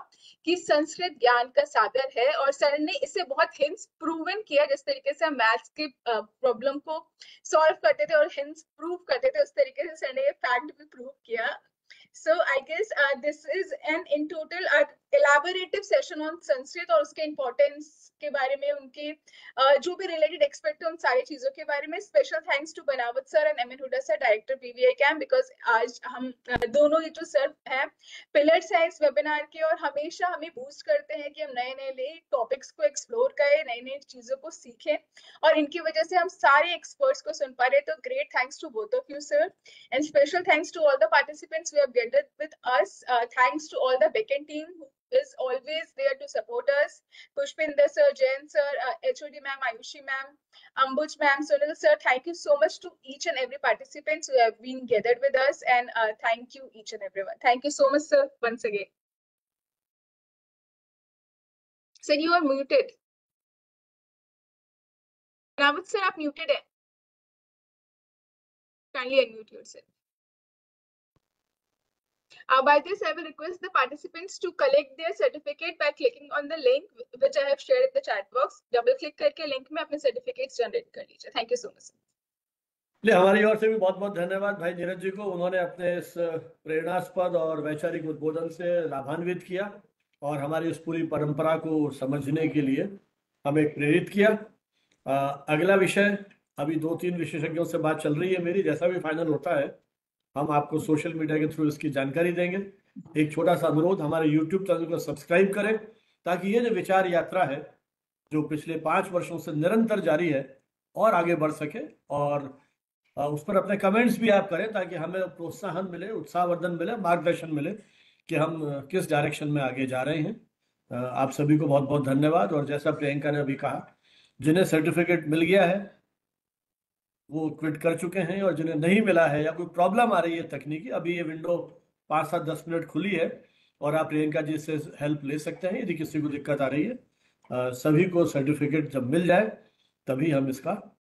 कि संस्कृत ज्ञान का सागर है, और सर ने इसे बहुत हिंट्स प्रूवन किया, जिस तरीके से हम मैथ्स के प्रॉब्लम को सॉल्व करते थे और हिंट्स प्रूव करते थे, उस तरीके से सर ने ये फैक्ट भी प्रूव किया। So I guess this is an in total elaborative session on Sanskrit और उसके importance के बारे में, उनके जो भी related expert है उन सारी चीजों के बारे में. Special thanks to Banawat sir and MN Huda sir, director PVI CAM, because आज हम दोनों ही जो सर हैं पिलर्स हैं इस वेबिनार के, और हमेशा हमें बूस्ट करते हैं कि हम नए नए टॉपिक्स को एक्सप्लोर करें, नई नई चीजों को सीखें, और इनकी वजह से हम सारे एक्सपर्ट्स को सुन पा रहे. तो great thanks to both of you sir, and special thanks to all the participants who have gathered with us. Thanks to all the backend team who is always there to support us. Pushpinder sir, Jain sir, HOD ma'am, Ayushi ma'am, Ambuj ma'am, Sunil sir, thank you so much to each and every participants who have been gathered with us, and thank you each and everyone. Thank you so much sir once again. Sir, you are muted. Rawat sir, आप muted हैं. Kindly unmute yourself. By this, I will request the participants to collect their certificate by clicking on the link which I have shared in the chat box. Double click करके link में अपने certificates generate कर लीजिए. Thank you so much. हमारी ओर से भी बहुत बहुत धन्यवाद भाई नीरज जी को. उन्होंने अपने इस प्रेरणास्पद और वैचारिक उद्बोधन से लाभान्वित किया और हमारी इस पूरी परंपरा को समझने के लिए हमें प्रेरित किया. अगला विषय, अभी 2-3 विशेषज्ञों से बात चल रही है मेरी. जैसा भी फाइनल होता है हम आपको सोशल मीडिया के थ्रू इसकी जानकारी देंगे. एक छोटा सा अनुरोध, हमारे YouTube चैनल को सब्सक्राइब करें ताकि ये जो विचार यात्रा है जो पिछले 5 वर्षों से निरंतर जारी है और आगे बढ़ सके, और उस पर अपने कमेंट्स भी आप करें ताकि हमें प्रोत्साहन मिले, उत्साहवर्धन मिले, मार्गदर्शन मिले कि हम किस डायरेक्शन में आगे जा रहे हैं. आप सभी को बहुत बहुत धन्यवाद. और जैसा प्रियंका ने अभी कहा, जिन्हें सर्टिफिकेट मिल गया है वो क्विट कर चुके हैं, और जिन्हें नहीं मिला है या कोई प्रॉब्लम आ रही है तकनीकी, अभी ये विंडो 5-7-10 मिनट खुली है और आप प्रियंका जी से हेल्प ले सकते हैं यदि किसी को दिक्कत आ रही है. सभी को सर्टिफिकेट जब मिल जाए तभी हम इसका